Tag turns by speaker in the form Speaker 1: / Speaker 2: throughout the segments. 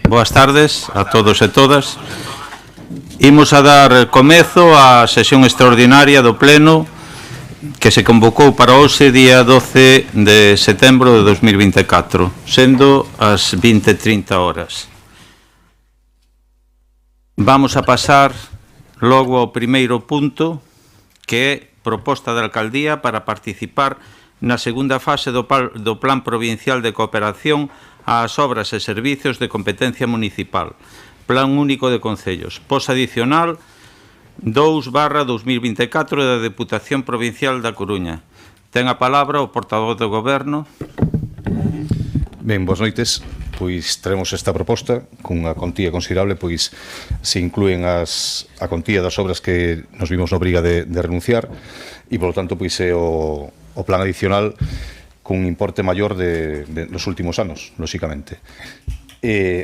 Speaker 1: Boas tardes a todos e todas. Imos a dar comezo á sesión extraordinaria do Pleno que se convocou para hoxe, día 12 de setembro de 2024, sendo as 20:30 horas. Vamos a pasar logo ao primeiro punto, que é proposta de alcaldía para participar na segunda fase do Plan Provincial de Cooperación ás obras e servizos de competencia municipal, Plan Único de Concellos, pos adicional 2/2024 da Deputación Provincial da Coruña. Ten a palabra o portavoz do Goberno.
Speaker 2: Ben, boas noites. Pois traemos esta proposta cunha contía considerable, pois se inclúen a contía das obras que nos vimos na obriga de renunciar e, polo tanto, pois é o plan adicional cun importe maior nos últimos anos, lóxicamente.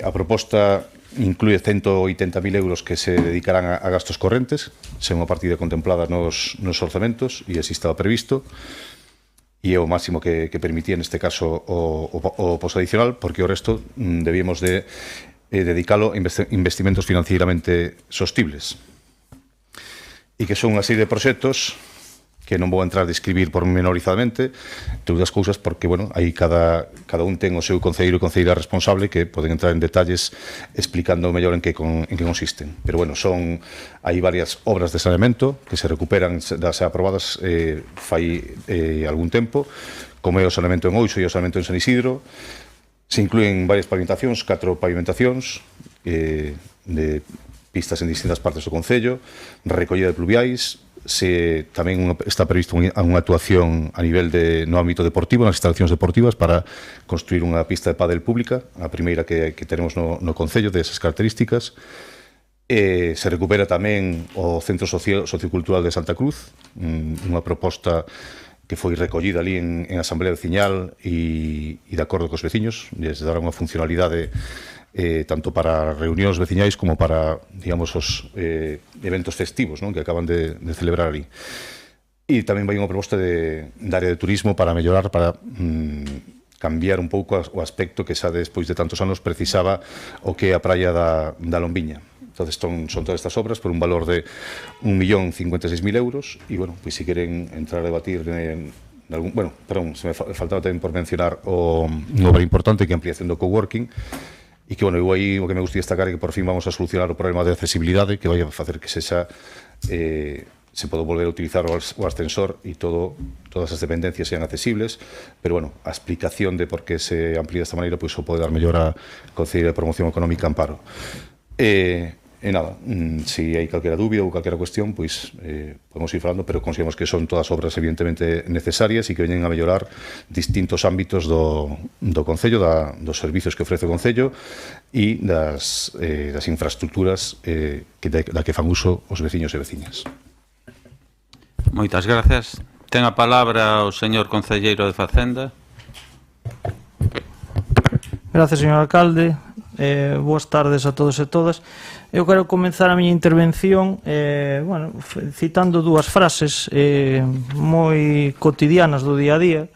Speaker 2: A proposta inclúe 180.000 euros que se dedicarán a gastos correntes, sen unha partida contemplada nos orzamentos, e así estaba previsto, e é o máximo que permitía neste caso o posto adicional, porque o resto debíamos de dedicalo a investimentos financieramente sostibles. E que son unha serie de proxectos que non vou entrar a describir pormenorizadamente, todas as cousas, porque, bueno, aí cada un ten o seu concelleiro e concelleira responsable que poden entrar en detalles explicando mellor en que consisten. Pero, bueno, hai varias obras de saneamento que se recuperan das aprobadas fai algún tempo, como é o saneamento en Oixo e o saneamento en San Isidro. Se inclúen varias pavimentacións, 4 pavimentacións de pistas en distintas partes do concello, recollida de pluviais. Tamén está previsto unha actuación a nivel no ámbito deportivo, nas instalacións deportivas, para construir unha pista de pádel pública, a primeira que teremos no concello desas características. Se recupera tamén o Centro Sociocultural de Santa Cruz, unha proposta que foi recollida ali en Asamblea Veciñal e de acordo cos veciños, lles dará unha funcionalidade tanto para reunións veciñais como para, digamos, os eventos festivos, non, que acaban de celebrar ali. E tamén vai unha proposta de área de turismo para mellorar, para cambiar un pouco o aspecto que xa despois de tantos anos precisaba o que é a praia da Lombiña. Entón, son todas estas obras por un valor de 1.056.000 euros e, bueno, pois se queren entrar a debatir bueno, perdón, se me faltaba tamén por mencionar unha obra importante que é a ampliación do coworking. E que, bueno, eu aí o que me gustaría destacar é que por fin vamos a solucionar o problema de accesibilidade que vai a facer que se pode volver a utilizar o ascensor e todas as dependencias sean accesibles, pero, bueno, a explicación de por que se amplía desta maneira pois o pode dar mellor a Consellería de Promoción Económica Amparo. E nada, se hai calquera dúbida ou calquera cuestión, pois podemos ir falando, pero consideramos que son todas obras evidentemente necesarias e que veñen a mellorar distintos ámbitos do Concello, dos servizos que ofrece o Concello e das infraestructuras da que fan uso os veciños e veciñas.
Speaker 1: Moitas gracias. Ten a palabra o señor concelleiro de Facenda.
Speaker 3: Gracias, señor alcalde. Boas tardes a todos e todas. Eu quero comenzar a miña intervención citando dúas frases moi cotidianas do día a día,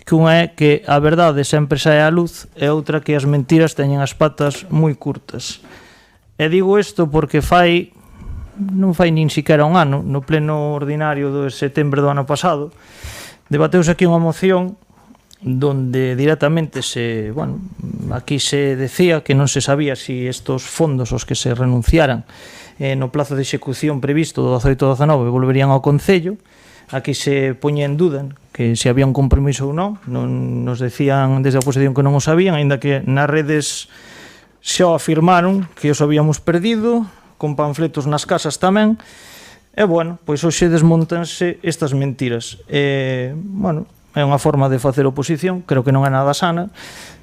Speaker 3: que unha é que a verdade sempre sae á luz e outra que as mentiras teñen as patas moi curtas. E digo isto porque non fai nin siquiera un ano, no pleno ordinario de setembro do ano pasado, debateuse aquí unha moción donde directamente aquí se decía que non se sabía si estos fondos aos que se renunciaran no plazo de execución previsto do 18-19 volverían ao Concello. Aquí se poñía en duda que se había un compromiso ou non nos decían desde a oposición que non o sabían, aínda que nas redes xa afirmaron que os habíamos perdido, con panfletos nas casas tamén. E, bueno, pois hoxe desmontanse estas mentiras. É unha forma de facer oposición, creo que non é nada sana,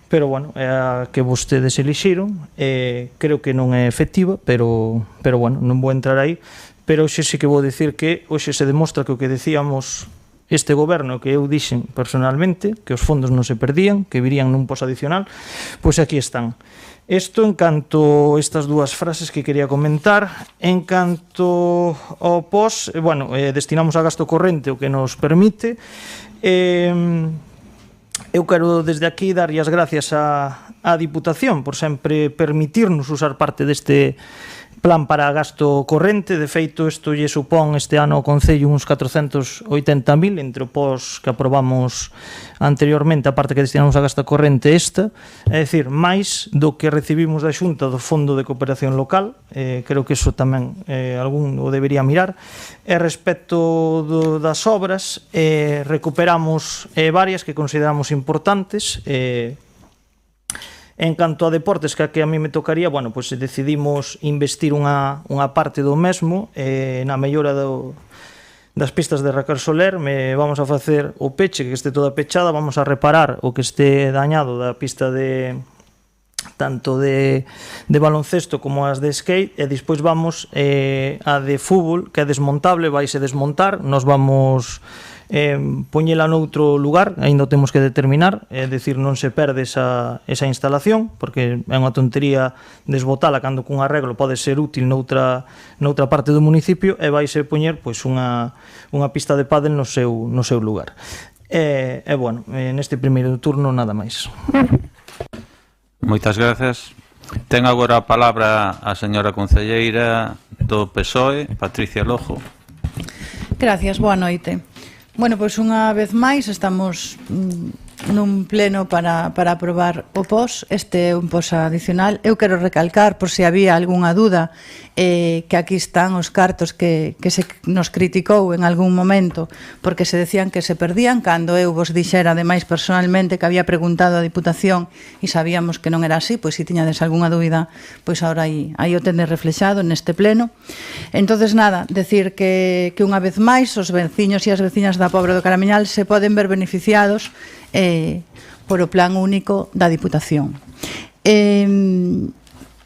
Speaker 3: pero, bueno, é a que vostedes elixiron, creo que non é efectiva, pero, bueno, non vou entrar aí, pero hoxe sí que vou dicir que hoxe se demostra que o que decíamos este goberno, que eu dixen personalmente, que os fondos non se perdían, que virían nun pos adicional, pois aquí están. Isto en canto a estas dúas frases que quería comentar. En canto ao pos, destinamos a gasto corrente o que nos permite. Eu quero desde aquí darlle as gracias á Diputación por sempre permitirnos usar parte deste plan para gasto corrente. De feito, isto lle supón este ano ao Concello uns 480.000 entre o pos que aprobamos anteriormente, a parte que destinamos a gasto corrente esta, é dicir, máis do que recibimos da Xunta do Fondo de Cooperación Local. Creo que iso tamén algún o debería mirar. E respecto das obras, recuperamos varias que consideramos importantes. En canto a deportes, que a mí me tocaría, bueno, pois decidimos investir unha parte do mesmo na mellora das pistas de Raquel Soler. Vamos a facer o peche, que este toda pechada, vamos a reparar o que este dañado da pista tanto de baloncesto como as de skate, e despois vamos a de fútbol, que é desmontable, vaise desmontar, nos vamos poñela noutro lugar, aínda o temos que determinar, é dicir, non se perde esa instalación, porque é unha tontería desbotala cando cun arreglo pode ser útil noutra parte do municipio, e vaise poñer pois unha pista de pádel no seu lugar. E bueno, neste primeiro turno nada máis.
Speaker 1: Moitas grazas. Ten agora a palabra a señora concelleira do PSOE, Patricia Lojo.
Speaker 4: Gracias, boa noite. Bueno, pois unha vez máis estamos nun pleno para aprobar o POS. Este é un POS adicional. Eu quero recalcar, por se había algunha dúda, que aquí están os cartos que se nos criticou en algún momento porque se decían que se perdían, cando eu vos dixera ademais personalmente que había preguntado a Diputación e sabíamos que non era así. Pois se tiñades algunha dúbida, pois agora aí o tendes reflexado neste pleno. Entonces nada, decir que unha vez máis os veciños e as veciñas da Pobra do Caramiñal se poden ver beneficiados por o plan único da Diputación.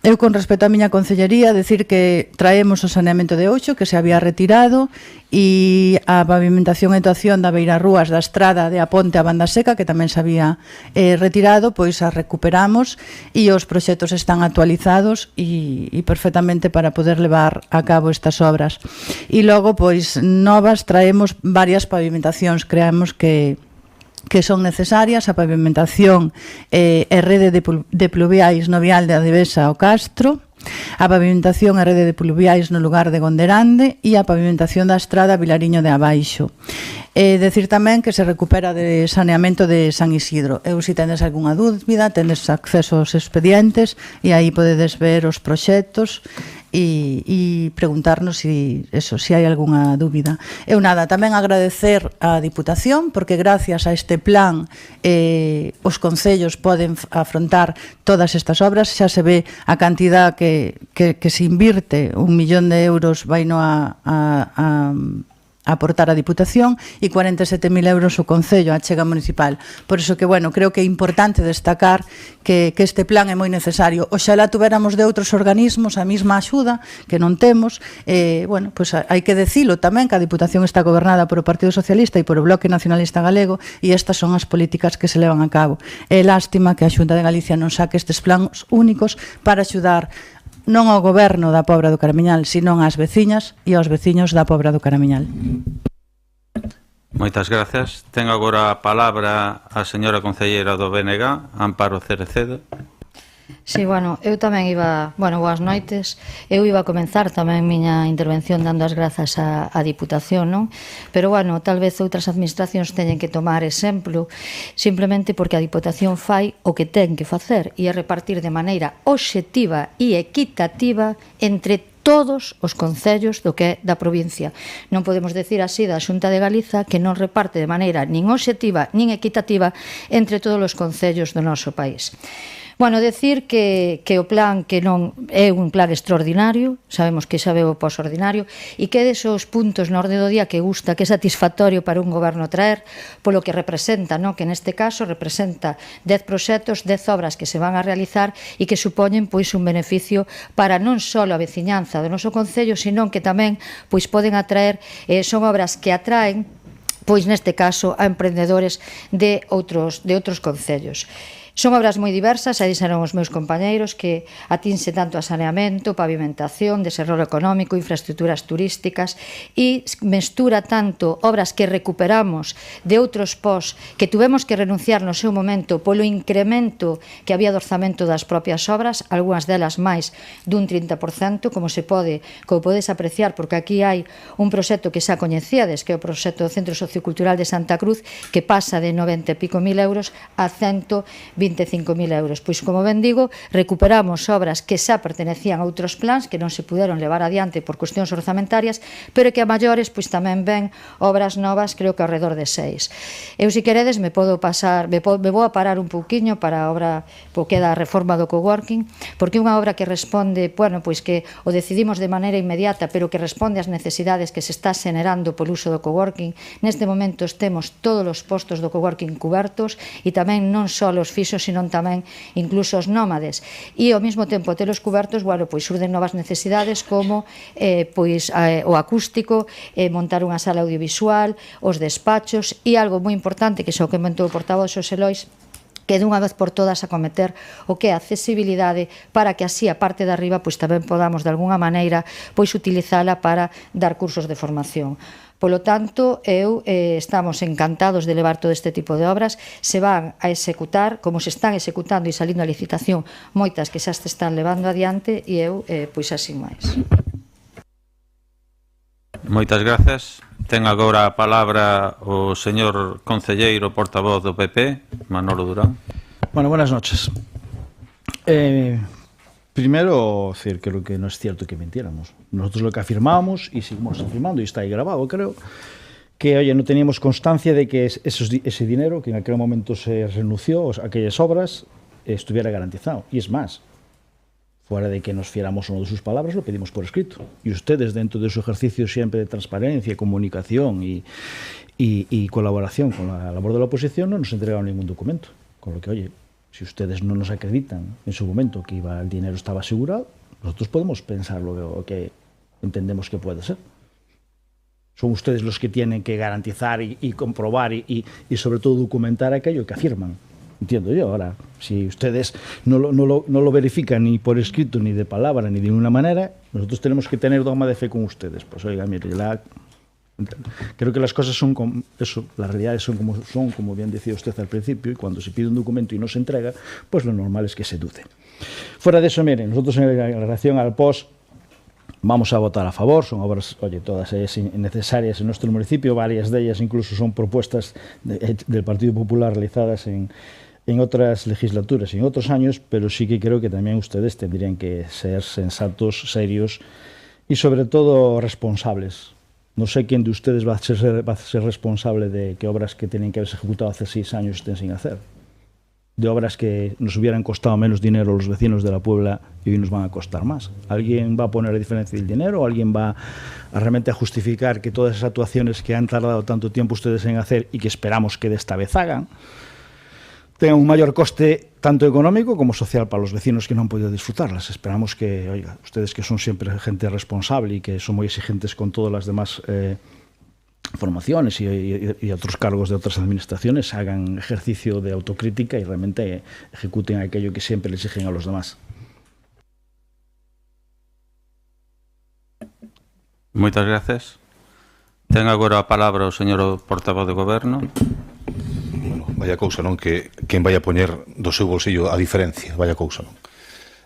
Speaker 4: Eu, con respecto á miña concellería, decir que traemos o saneamento de Oucho, que se había retirado, e a pavimentación e dotación da beirarrúas da estrada de a Ponte a Banda Seca, que tamén se había retirado, pois a recuperamos, e os proxectos están actualizados e perfectamente para poder levar a cabo estas obras. E logo, pois, novas, traemos varias pavimentacións, creemos que son necesarias, a pavimentación e rede de pluviais no vial de Adivesa ao Castro, a pavimentación e rede de pluviais no lugar de Gonderande e a pavimentación da estrada Vilariño de Abaixo. Decir tamén que se recupera de saneamento de San Isidro. Eu, se tendes algunha dúbida, tendes acceso aos expedientes e aí podedes ver os proxectos e preguntarnos se hai algunha dúbida. Eu nada, tamén agradecer á Diputación, porque gracias a este plan os concellos poden afrontar todas estas obras. Xa se ve a cantidad que se invirte, 1 millón de euros vai no a aportar a Diputación e 47.000 euros o Concello, a Achega Municipal. Por iso que, bueno, creo que é importante destacar que este plan é moi necesario. Oxalá tuveramos de outros organismos a mesma axuda, que non temos. Bueno, pois hai que decilo tamén, que a Diputación está gobernada por o Partido Socialista e por o Bloque Nacionalista Galego, e estas son as políticas que se levan a cabo. É lástima que a Xunta de Galicia non saque estes plans únicos para axudar non ao goberno da Pobra do Caramiñal, senón ás veciñas e aos veciños da Pobra do Caramiñal.
Speaker 1: Moitas grazas. Ten agora a palabra a señora concelleira do BNG, Amparo Cerecedo.
Speaker 5: Sí, bueno, eu tamén boas noites. Eu iba a comenzar tamén miña intervención dando as grazas á Diputación, non? Pero, bueno, tal vez outras administracións teñen que tomar exemplo simplemente porque a Diputación fai o que ten que facer e é repartir de maneira obxectiva e equitativa entre todos os concellos do que é da provincia. Non podemos decir así da Xunta de Galiza que non reparte de maneira nin obxectiva nin equitativa entre todos os concellos do noso país. Bueno, decir que o plan que non é un plan extraordinario, sabemos que xa veo o posordinario, e que desos puntos na orde do día que gusta, que é satisfactorio para un goberno traer, polo que representa, no? Que neste caso representa 10 proxectos, 10 obras que se van a realizar e que supoñen pois un beneficio para non só a veciñanza do noso concello, senón que tamén pois poden atraer, son obras que atraen, pois neste caso, a emprendedores de outros concellos. Son obras moi diversas, aí dixeron os meus compañeiros, que atinse tanto a saneamento, pavimentación, desenvolvemento económico, infraestructuras turísticas, e mestura tanto obras que recuperamos de outros pós que tuvemos que renunciar no seu momento polo incremento que había do orzamento das propias obras, algunhas delas máis dun 30%, como podes apreciar, porque aquí hai un proxecto que xa coñecíades, que é o proxecto do Centro Sociocultural de Santa Cruz, que pasa de 90 e pico mil euros a 125.000 euros. Pois, como ben digo, recuperamos obras que xa pertenecían a outros plans que non se puderon levar adiante por cuestións orzamentarias, pero que a maiores pois tamén ven obras novas, creo que ao redor de 6. Eu, se queredes, me vou a parar un pouquiño para a obra que da reforma do coworking, porque é unha obra que responde, bueno, pois que o decidimos de maneira inmediata, pero que responde ás necesidades que se está xenerando polo uso do coworking. Neste momento temos todos os postos do coworking cubertos, e tamén non só os fixos, sino tamén incluso os nómades, e ao mesmo tempo telos cubertos, bueno, pois surden novas necesidades como o acústico, montar unha sala audiovisual, os despachos, e algo moi importante que xa o comentou o portavoz Xosé Lois, que dunha vez por todas acometer o que é a accesibilidade, para que así a parte de arriba pois tamén podamos de algunha maneira pois utilizala para dar cursos de formación. Polo tanto, estamos encantados de levar todo este tipo de obras. Se van a executar, como se están executando e salindo a licitación, moitas que xa se están levando adiante, e eu, pois así máis.
Speaker 1: Moitas grazas. Ten agora a palabra o señor concelleiro portavoz do PP, Manolo Durán.
Speaker 6: Bueno, buenas noches. Primero, decir que lo que no es cierto que mintiéramos. Nosotros lo que afirmamos, y seguimos afirmando, y está ahí grabado, creo, que, oye, no teníamos constancia de que ese dinero, que en aquel momento se renunció a aquellas obras, estuviera garantizado. Y es más, fuera de que nos fiéramos o no de sus palabras, lo pedimos por escrito. Y ustedes, dentro de su ejercicio siempre de transparencia, comunicación y colaboración con la labor de la oposición, no nos entregaron ningún documento. Con lo que, oye, si ustedes no nos acreditan en su momento que el dinero estaba asegurado, nosotros podemos pensar lo que entendemos que puede ser. Son ustedes los que tienen que garantizar y comprobar y sobre todo documentar aquello que afirman. Entiendo yo. Ahora, si ustedes no lo verifican ni por escrito, ni de palabra, ni de ninguna manera, nosotros tenemos que tener dogma de fe con ustedes. Pues oiga, mire, creo que las cosas son como eso, las realidades son, como bien decía usted al principio, y cuando se pide un documento y no se entrega, pues lo normal es que se dude. Fuera de eso, miren, nosotros en relación al POS vamos a votar a favor. Son obras, oye, todas ellas necesarias en nuestro municipio, varias de ellas incluso son propuestas del Partido Popular realizadas en otras legislaturas y en otros años, pero sí que creo que también ustedes tendrían que ser sensatos, serios y sobre todo responsables. No sé quién de ustedes va a ser responsable de que obras que tienen que haberse ejecutado hace 6 años estén sin hacer. De obras que nos hubieran costado menos dinero a los vecinos de la Puebla y hoy nos van a costar más. ¿Alguien va a poner la diferencia del dinero? ¿O alguien va realmente a justificar que todas esas actuaciones que han tardado tanto tiempo ustedes en hacer y que esperamos que de esta vez hagan, tengan un mayor coste tanto económico como social para los vecinos que no han podido disfrutarlas? Esperamos que, oiga, ustedes que son siempre gente responsable y que son muy exigentes con todas las demás formaciones y otros cargos de otras administraciones, hagan ejercicio de autocrítica y realmente ejecuten aquello que siempre le exigen a los demás.
Speaker 1: Moitas grazas. Ten agora a palabra o señor portavoz de Goberno.
Speaker 2: Vaya cousa, non? Que quen vai a poñer do seu bolsillo a diferencia, vaya cousa, non?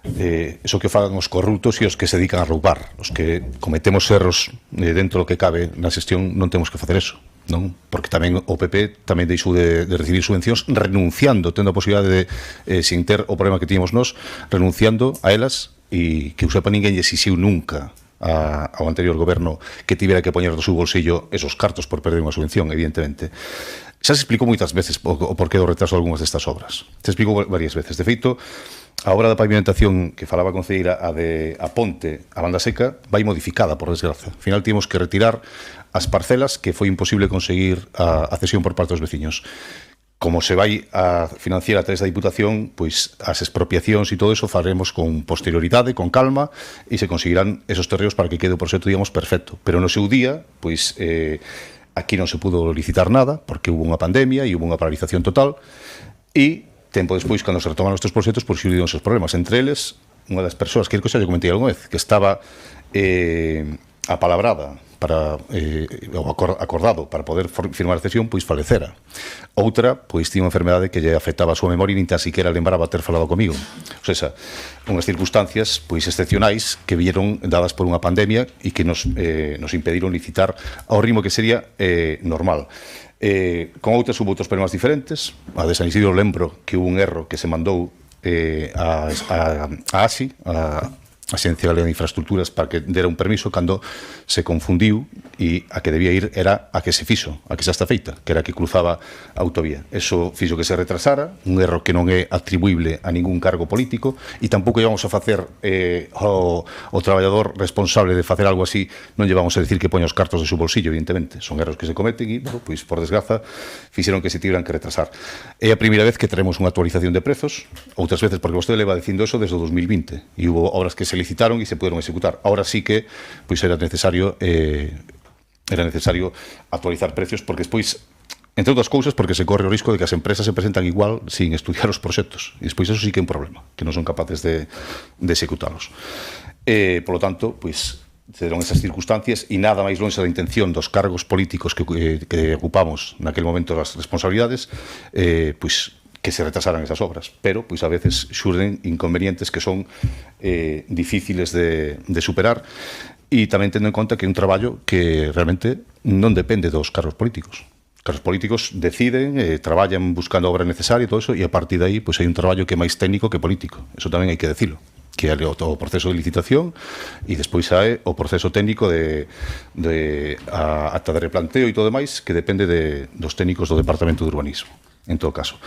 Speaker 2: Eso que fagan os corruptos e os que se dedican a roubar. Os que cometemos erros dentro do que cabe na xestión non temos que facer eso, non? Porque tamén o PP tamén deixou de recibir subvencións renunciando, tendo a posibilidade de, sin ter o problema que tíamos nós, renunciando a elas, e que o sepa ninguén lle exixiu nunca ao anterior goberno que tivera que poñer do seu bolsillo esos cartos por perder unha subvención, evidentemente. Xa se explicou moitas veces o porqué do retraso de algunhas destas obras. Se explicou varias veces. De feito, a obra da pavimentación que falaba a concelleira, a ponte, a banda seca, vai modificada, por desgracia. Al final temos que retirar as parcelas que foi imposible conseguir a cesión por parte dos veciños. Como se vai a financiar a través da Diputación, pois as expropiacións e todo eso faremos con posterioridade, con calma, e se conseguirán esos terreos para que quede o proxecto, digamos, perfecto. Pero no seu día, pois aquí non se pudo licitar nada, porque hubo unha pandemia e hubo unha paralización total, e tempo despois, cando se retomaron estes proxectos, pois xurdiron esos problemas. Entre eles, unha das persoas que xa lle comentei algunha vez, que estaba apalabrada para acordado para poder firmar a cesión, pois falecera. Outra, pois tiña unha enfermedade que lle afectaba a súa memoria e nin tan siquiera lembraba ter falado comigo. O sea, unhas circunstancias pois excepcionais que vieron dadas por unha pandemia e que nos impediron licitar ao ritmo que sería normal. Con outras hubo outros problemas diferentes. A de San Isidro lembro que hubo un erro que se mandou a ASI, a Axencia Galega de Infraestructuras, para que dera un permiso cando se confundiu e a que debía ir era a que se fixo, a que xa está feita, que era a que cruzaba a autovía. Eso fixo que se retrasara, un erro que non é atribuible a ningún cargo político, e tampouco llevamos a facer o traballador responsable de facer algo así, non llevamos a decir que poña os cartos de su bolsillo, evidentemente. Son erros que se cometen e, bueno, pois, por desgraza, fixeron que se tiveran que retrasar. É a primeira vez que teremos unha actualización de prezos, outras veces porque vostede leva dicindo eso desde o 2020, e hubo obras que se licitaron e se puderon executar. Ahora sí que pois era necesario actualizar precios, porque despois, entre outras cousas, porque se corre o risco de que as empresas se presentan igual sin estudiar os proxectos, e despois eso sí que é un problema, que non son capaces de executalos. Por lo tanto, pois se deron esas circunstancias e nada máis longe da intención dos cargos políticos que ocupamos naquele momento as responsabilidades, pois que se retrasaran esas obras, pero pois a veces xurden inconvenientes que son difíciles de superar, e tamén tendo en conta que é un traballo que realmente non depende dos cargos políticos. Os cargos políticos deciden, traballan buscando a obra necesaria e todo eso, e a partir de aí pois hai un traballo que é máis técnico que político. Eso tamén hai que decirlo, que é o proceso de licitación e despois hai o proceso técnico ata de replanteo e todo demais, que depende dos técnicos do Departamento de Urbanismo, en todo caso.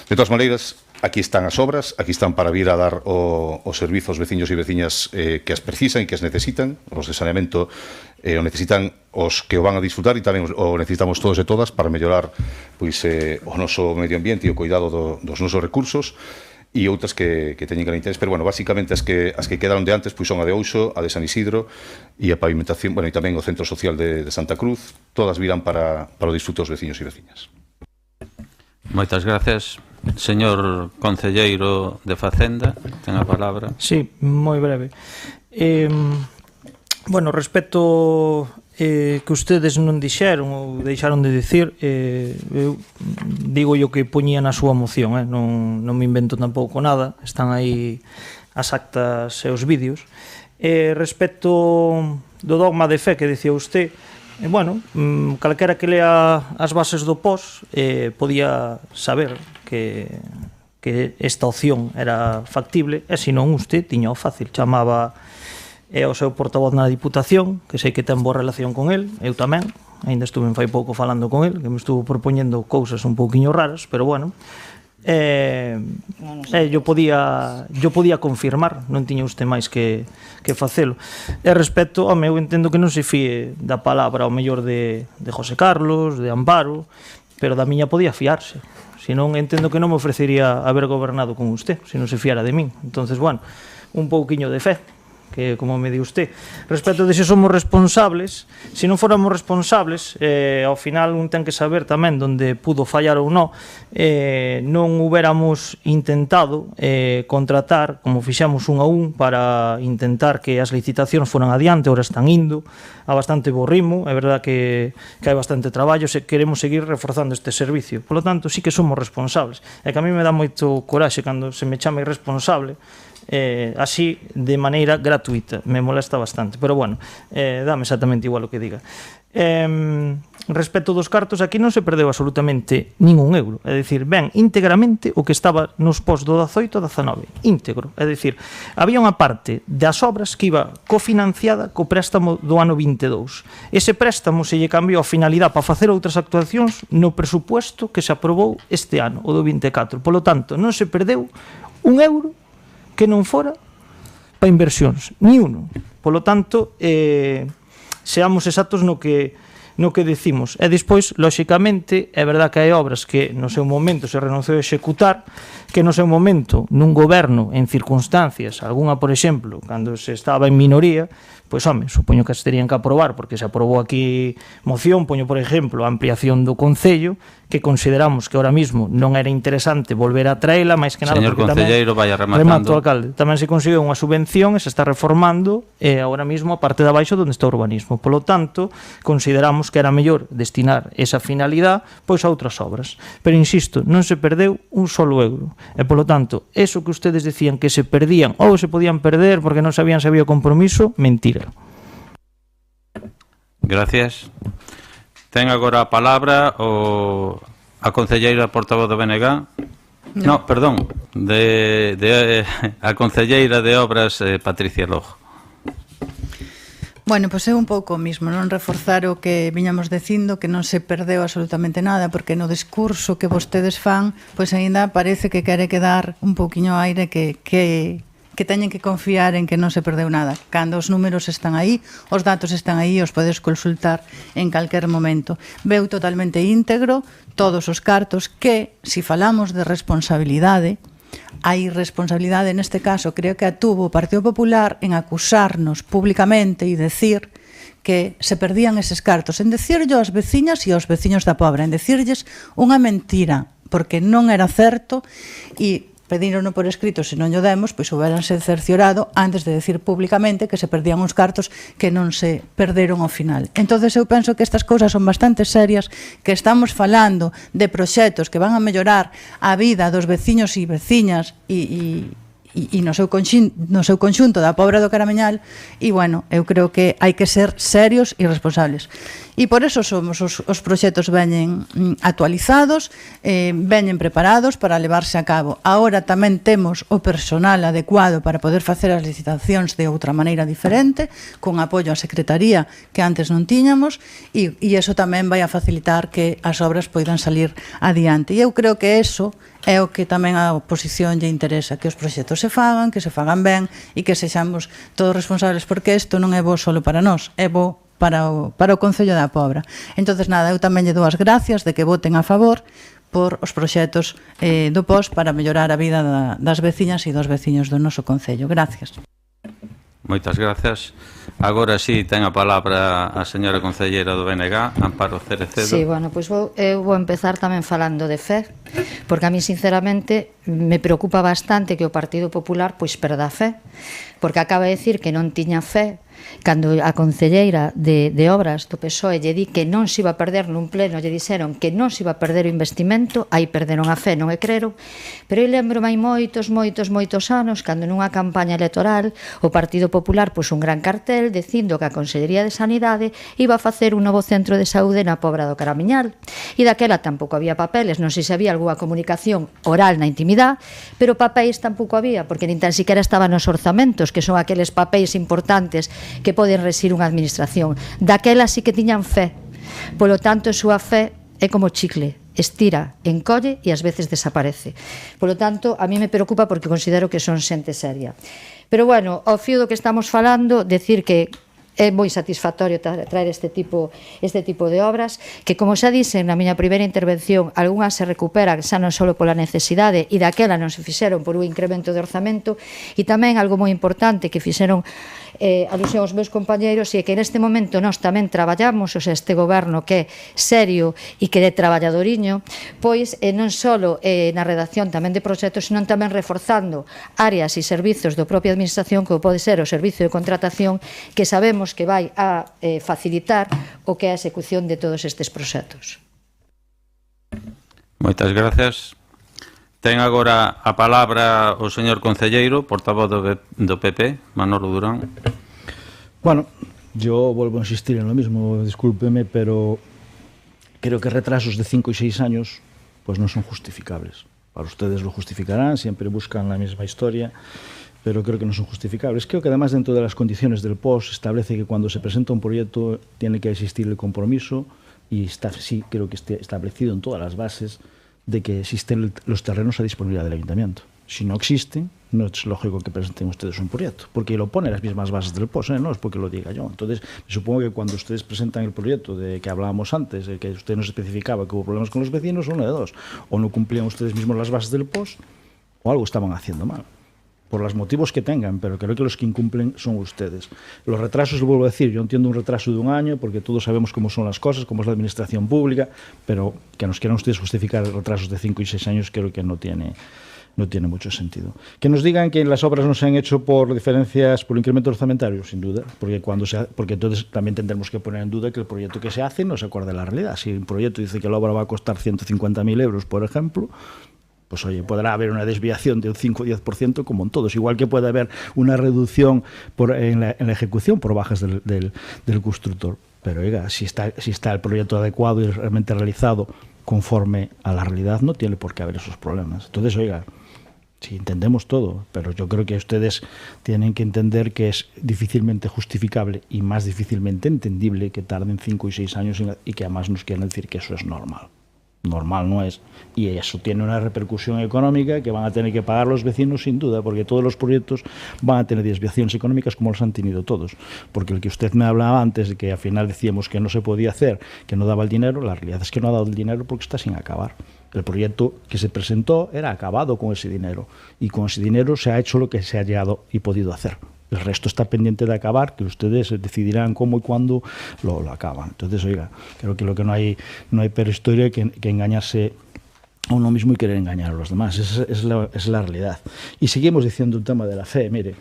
Speaker 2: De todas maneiras, aquí están as obras, aquí están para vir a dar os servizos veciños e veciñas que as precisan e que as necesitan. Os de saneamento o necesitan os que o van a disfrutar, e tamén o necesitamos todos e todas para mellorar pois o noso medio ambiente e o cuidado dos nosos recursos, e outras que teñen gran interés, pero, bueno, basicamente as que quedaron de antes pois son a de Ouso, a de San Isidro e a pavimentación, bueno, e tamén o Centro Social de Santa Cruz. Todas virán para o disfrute dos veciños e veciñas.
Speaker 1: Moitas gracias. Señor Concelleiro de Facenda, ten a palabra.
Speaker 3: Sí, moi breve. Bueno, respecto que ustedes non dixeron ou deixaron de dicir, eu digo yo que poñía na súa moción, non me invento tampouco nada, están aí as actas e os vídeos. Respecto do dogma de fe que dicía usted, bueno, calquera que lea as bases do POS podía saber que esta opción era factible, e senón usted tiña o fácil, chamaba ao seu portavoz na Diputación, que sei que ten boa relación con el, eu tamén, ainda estuve fai pouco falando con el, que me estuvo propoñendo cousas un pouquiño raras, pero bueno, yo podía confirmar, non tiña usted máis que facelo. E respecto ao meu, entendo que non se fíe da palabra ao mellor de José Carlos, de Amparo, pero da miña podía fiarse. Se non, entendo que non me ofrecería haber gobernado con usted, se non se fiara de min. Entonces, bueno, un pouquiño de fe, que como me di usted. Respecto de se somos responsables, se non fóramos responsables, ao final un ten que saber tamén onde pudo fallar ou non, non huberamos intentado contratar, como fixamos un a un, para intentar que as licitacións foran adiante, ahora están indo a bastante bo ritmo, é verdad que hai bastante traballo, se queremos seguir reforzando este servicio. Por lo tanto, sí que somos responsables. É que a mí me dá moito coraxe cando se me chama irresponsable, así de maneira gratuita, me molesta bastante, pero bueno, dame exactamente igual o que diga. Respecto dos cartos, aquí non se perdeu absolutamente ningún euro, é dicir, ben íntegramente o que estaba nos pos do 18-19, íntegro, é dicir, había unha parte das obras que iba cofinanciada co préstamo do ano 22. Ese préstamo se lle cambiou a finalidade para facer outras actuacións no presupuesto que se aprobou este ano, o do 24. Por lo tanto, non se perdeu un euro que non fora para inversións, ni uno. Por lo tanto, seamos exactos no que no que decimos. E despois, lóxicamente, é verdad que hai obras que no seu momento se renunciou a executar, que no seu momento, nun goberno, en circunstancias, algunha, por exemplo, cando se estaba en minoría, pois, home, supoño que as terían que aprobar, porque se aprobou aquí moción, poño, por exemplo, a ampliación do Concello, que consideramos que ahora mismo non era interesante volver a traela, máis que nada,
Speaker 1: Señor
Speaker 3: porque
Speaker 1: concelleiro, vaya rematando.
Speaker 3: remato, alcalde, tamén se conseguiu unha subvención e se está reformando ahora mismo a parte de abaixo onde está o urbanismo. Polo tanto, consideramos que era mellor destinar esa finalidade pois a outras obras. Pero insisto, non se perdeu un solo euro. E polo tanto, eso que ustedes decían que se perdían ou se podían perder porque non sabían se había compromiso, mentira.
Speaker 1: Gracias. Ten agora a palabra a concelleira portavoz do BNG. No, perdón, a concelleira de Obras, Patricia Lojo.
Speaker 4: Bueno, pois é un pouco mismo, non reforzar o que viñamos dicindo, que non se perdeu absolutamente nada, porque no discurso que vostedes fan, pois aínda parece que quere quedar un pouquiño aire que teñen que confiar en que non se perdeu nada. Cando os números están aí, os datos están aí, os podes consultar en calquer momento. Veu totalmente íntegro todos os cartos que, si falamos de responsabilidade, a irresponsabilidade neste caso creo que a tuvo o Partido Popular en acusarnos públicamente e decir que se perdían eses cartos, en decirlo ás veciñas e aos veciños da Pobra, en decirlles unha mentira, porque non era certo e pedírono por escrito, se non o demos, pois houberanse cerciorado antes de decir públicamente que se perdían uns cartos que non se perderon ao final. Entonces eu penso que estas cousas son bastante serias, que estamos falando de proxectos que van a mellorar a vida dos veciños e veciñas e no seu conxunto da Pobra do Caramiñal e, bueno, eu creo que hai que ser serios e responsables. E por eso somos os proxectos veñen actualizados, veñen preparados para levarse a cabo. Agora tamén temos o personal adecuado para poder facer as licitacións de outra maneira diferente, con apoio á Secretaría que antes non tiñamos, e iso tamén vai a facilitar que as obras poidan salir adiante. E eu creo que eso é o que tamén a oposición lle interesa, que os proxectos se fagan ben e que sexamos todos responsables, porque isto non é bo só para nós, é bo para o Concello da Pobra. Entonces, nada, eu tamén lle dou as gracias de que voten a favor por os proxectos do POS para mellorar a vida das veciñas e dos veciños do noso Concello. Gracias.
Speaker 1: Moitas gracias. Agora sí ten a palabra a señora concelleira do BNG, Amparo Cerecedo.
Speaker 5: Sí, bueno, pois eu vou empezar tamén falando de fe, porque a mí sinceramente me preocupa bastante que o Partido Popular pois perda a fe, porque acaba de decir que non tiña fe cando a concelleira de Obras do PSOE lle di que non se iba a perder nun pleno, lle dixeron que non se iba a perder o investimento, aí perderon a fe, non é creron, pero eu lembro hai moitos anos, cando nunha campaña electoral o Partido Popular pus un gran cartel dicindo que a Consellería de Sanidade iba a facer un novo centro de saúde na Pobra do Caramiñal, e daquela tampouco había papeles, non sei se había algunha comunicación oral na intimidade, pero papéis tampouco había, porque nin tan siquiera estaban nos orzamentos, que son aqueles papéis importantes que poden resir unha administración. Daquela sí que tiñan fe. Polo tanto, a súa fe é como chicle, estira, encolle e ás veces desaparece. Polo tanto, a mí me preocupa porque considero que son xente seria. Pero, bueno, ao fío do que estamos falando, decir que é moi satisfactorio traer este tipo de obras, que, como xa dixen na miña primeira intervención, algunhas se recuperan xa non só pola necesidade e daquela non se fixeron por un incremento de orzamento, e tamén algo moi importante que fixeron alusión aos meus compañeiros, e que neste momento nós tamén traballamos, o sea, este goberno que é serio e que é traballadoriño, pois non só na redacción tamén de proxectos, senón tamén reforzando áreas e servizos do propia administración, como pode ser o servizo de contratación, que sabemos que vai a facilitar o que é a execución de todos estes proxectos.
Speaker 1: Moitas gracias. Ten agora a palabra o señor concelleiro, portavoz do PP, Manolo Durán.
Speaker 6: Bueno, yo vuelvo a insistir en lo mismo, discúlpeme, pero creo que retrasos de 5 y 6 años pues no son justificables. Para ustedes lo justificarán, siempre buscan la misma historia, pero creo que no son justificables. Creo que además dentro de las condiciones del POS establece que cuando se presenta un proyecto tiene que existir el compromiso, y está, sí, creo que esté establecido en todas las bases, de que existen los terrenos a disponibilidad del Ayuntamiento. Si no existen, no es lógico que presenten ustedes un proyecto, porque lo pone las mismas bases del POS, no es porque lo diga yo. Entonces, supongo que cuando ustedes presentan el proyecto de que hablábamos antes, de que usted nos especificaba que hubo problemas con los vecinos, uno de dos, o no cumplían ustedes mismos las bases del POS, o algo estaban haciendo mal, por los motivos que tengan, pero creo que los que incumplen son ustedes. Los retrasos, lo vuelvo a decir, yo entiendo un retraso de un año, porque todos sabemos cómo son las cosas, cómo es la administración pública, pero que nos quieran ustedes justificar retrasos de 5 y 6 años, creo que no tiene mucho sentido. Que nos digan que las obras no se han hecho por diferencias, por incremento orçamentario, sin duda, porque entonces también tendremos que poner en duda que el proyecto que se hace no se acuerda de la realidad. Si un proyecto dice que la obra va a costar 150.000 euros, por ejemplo, pues oye, podrá haber una desviación de un 5 o 10% como en todos, igual que puede haber una reducción en la ejecución por bajas del constructor. Pero oiga, si está el proyecto adecuado y realmente realizado conforme a la realidad, no tiene por qué haber esos problemas. Entonces, oiga, sí, entendemos todo, pero yo creo que ustedes tienen que entender que es difícilmente justificable y más difícilmente entendible que tarden 5 y 6 años y que además nos quieran decir que eso es normal. Normal no es. Y eso tiene una repercusión económica que van a tener que pagar los vecinos sin duda, porque todos los proyectos van a tener desviaciones económicas como los han tenido todos. Porque el que usted me hablaba antes de que al final decíamos que no se podía hacer, que no daba el dinero, la realidad es que no ha dado el dinero porque está sin acabar. El proyecto que se presentó era acabado con ese dinero y con ese dinero se ha hecho lo que se ha llegado y podido hacer. El resto está pendiente de acabar, que ustedes decidirán cómo y cuándo lo acaban. Entonces, oiga, creo que lo que no hay peor historia que engañarse a uno mismo y querer engañar a los demás. Es la realidad. Y seguimos diciendo un tema de la fe. Mire,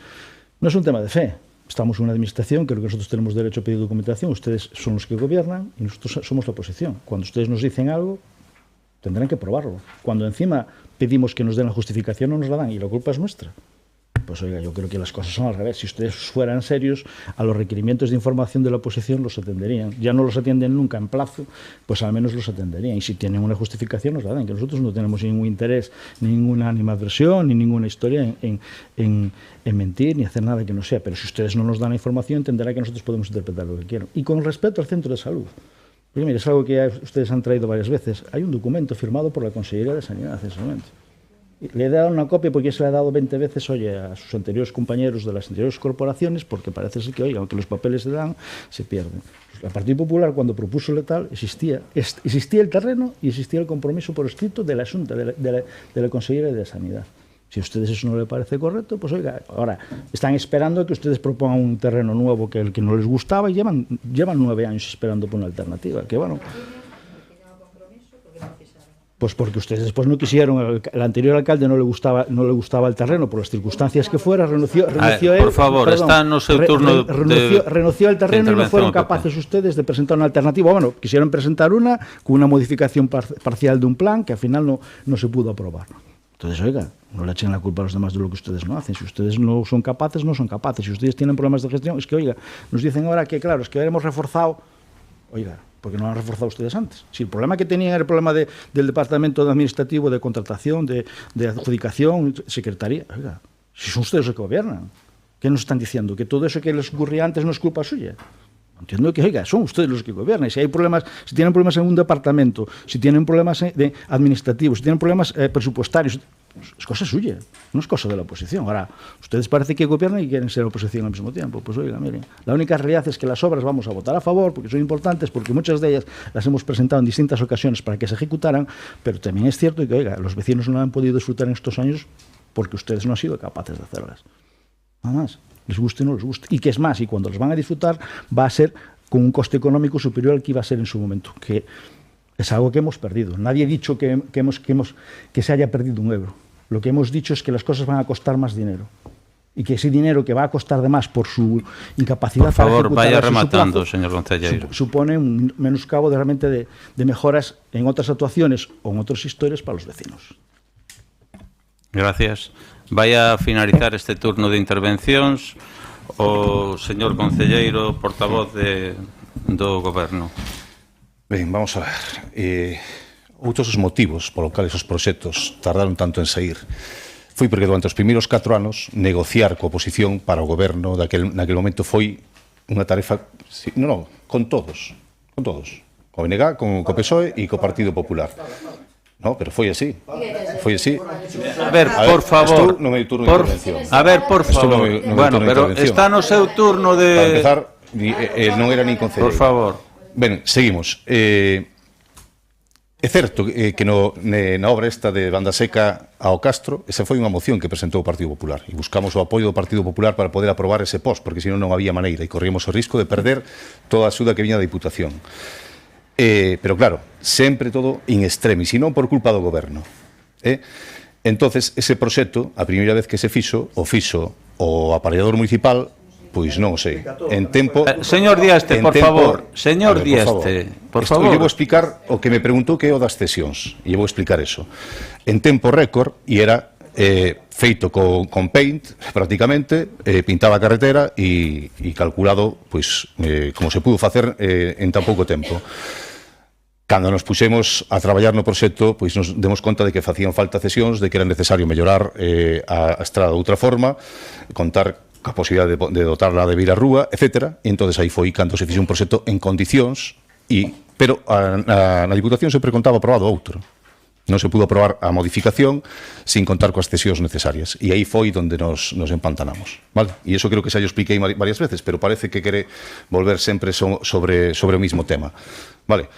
Speaker 6: no es un tema de fe. Estamos en una administración, creo que nosotros tenemos derecho a pedir documentación, ustedes son los que gobiernan y nosotros somos la oposición. Cuando ustedes nos dicen algo, tendrán que probarlo. Cuando encima pedimos que nos den la justificación, no nos la dan y la culpa es nuestra. Pues oiga, yo creo que las cosas son al revés. Si ustedes fueran serios, a los requerimientos de información de la oposición los atenderían. Ya no los atienden nunca en plazo, pues al menos los atenderían. Y si tienen una justificación, nos la dan. Que nosotros no tenemos ningún interés, ninguna animadversión, ni ninguna historia en mentir, ni hacer nada que no sea. Pero si ustedes no nos dan la información, entenderá que nosotros podemos interpretar lo que quieran. Y con respecto al centro de salud, porque mire, es algo que ustedes han traído varias veces. Hay un documento firmado por la Consellería de Sanidad en ese momento. Le he dado una copia porque se le ha dado 20 veces, oye, a sus anteriores compañeros de las anteriores corporaciones, porque parece ser que, oiga, aunque los papeles se dan, se pierden. El Partido Popular, cuando propuso el tal, existía el terreno y existía el compromiso por escrito de la Xunta, de la Consellería de Sanidad. Si a ustedes eso no les parece correcto, pues oiga, ahora están esperando a que ustedes propongan un terreno nuevo que el que no les gustaba y llevan 9 años esperando por una alternativa, que bueno... Pues porque ustedes después no quisieron, el anterior alcalde no le gustaba el terreno por las circunstancias que fuera, renunció él.
Speaker 1: Por favor, está no seu turno
Speaker 6: renunció al terreno y no fueron capaces ustedes de presentar una alternativa. Bueno, quisieron presentar una con una modificación parcial de un plan que al final no se pudo aprobar. Entonces, oiga, no le echen la culpa a los demás de lo que ustedes no hacen. Si ustedes no son capaces, no son capaces. Si ustedes tienen problemas de gestión, es que, oiga, nos dicen ahora que, claro, es que hemos reforzado. Oiga, porque no lo han reforzado ustedes antes. Si el problema que tenían era el problema del Departamento Administrativo, de contratación, de adjudicación, secretaría, oiga, si son ustedes los que gobiernan, ¿qué nos están diciendo? ¿Que todo eso que les ocurría antes no es culpa suya? Entiendo que, oiga, son ustedes los que gobiernan. Si hay problemas, si tienen problemas en un departamento, si tienen problemas administrativos, si tienen problemas presupuestarios, es cosa suya, no es cosa de la oposición. Ahora, ustedes parece que gobiernan y quieren ser oposición al mismo tiempo. Pues oiga, miren, la única realidad es que las obras vamos a votar a favor porque son importantes, porque muchas de ellas las hemos presentado en distintas ocasiones para que se ejecutaran, pero también es cierto que, oiga, los vecinos no han podido disfrutar en estos años porque ustedes no han sido capaces de hacerlas. Nada más, les guste o no les guste. Y que es más, y cuando los van a disfrutar va a ser con un coste económico superior al que iba a ser en su momento, que es algo que hemos perdido. Nadie ha dicho que se haya perdido un euro. Lo que hemos dicho es que las cosas van a costar más dinero y que ese dinero que va a costar de más por su incapacidad
Speaker 1: por favor,
Speaker 6: para
Speaker 1: vaya rematando,
Speaker 6: plazo,
Speaker 1: señor concelleiro.
Speaker 6: Supone un menoscabo realmente de mejoras en otras actuaciones o en otras historias para los vecinos.
Speaker 1: Gracias. Vaya a finalizar este turno de intervencións o señor concelleiro portavoz do Goberno.
Speaker 2: Ben, vamos a ver. Outros dos motivos polo cales os proxectos tardaron tanto en sair foi porque durante os primeiros 4 anos negociar coa oposición para o goberno naquele momento foi unha tarefa con todos co BNG, co PSOE e co Partido Popular. No, pero foi así. Foi así.
Speaker 1: A ver, por favor.
Speaker 2: Estou no meu turno de intervención.
Speaker 1: A ver, por
Speaker 2: Estou
Speaker 1: favor.
Speaker 2: no meu
Speaker 1: Bueno,
Speaker 2: turno de
Speaker 1: pero
Speaker 2: intervención.
Speaker 1: está no seu turno
Speaker 2: Para
Speaker 1: de...
Speaker 2: empezar, non era nin concelleiro.
Speaker 1: Por favor.
Speaker 2: Ben, seguimos. É certo que na obra esta de Banda Seca ao Castro, esa foi unha moción que presentou o Partido Popular e buscamos o apoio do Partido Popular para poder aprobar ese post, porque senón non había maneira e corríamos o risco de perder toda a axuda que viña da Diputación. Pero claro, sempre todo in extremis e non por culpa do goberno. Entonces, ese proxecto, a primeira vez que se fixo o aparellador municipal, pois non o sei. En tempo...
Speaker 1: Señor Dieste, por favor. Señor Dieste, por favor.
Speaker 2: Eu vou explicar o que me preguntou que é o das cesións. E vou explicar eso. En tempo récord, e era feito con Paint, prácticamente, pintaba a carretera e calculado, pois, como se pudo facer en tan pouco tempo. Cando nos puxemos a traballar no proxecto, pois nos demos conta de que facían falta cesións, de que era necesario mellorar a estrada de outra forma, contar a posibilidade de dotarla de Virarrúa, etc. E entón aí foi cando se fixe un proxecto en condicións, pero na Diputación sempre contaba aprobado outro. Non se pudo aprobar a modificación sin contar coas cesións necesarias. E aí foi onde nos empantanamos. Vale? E iso creo que xa yo expliquei varias veces, pero parece que quere volver sempre sobre o mismo tema. Vale.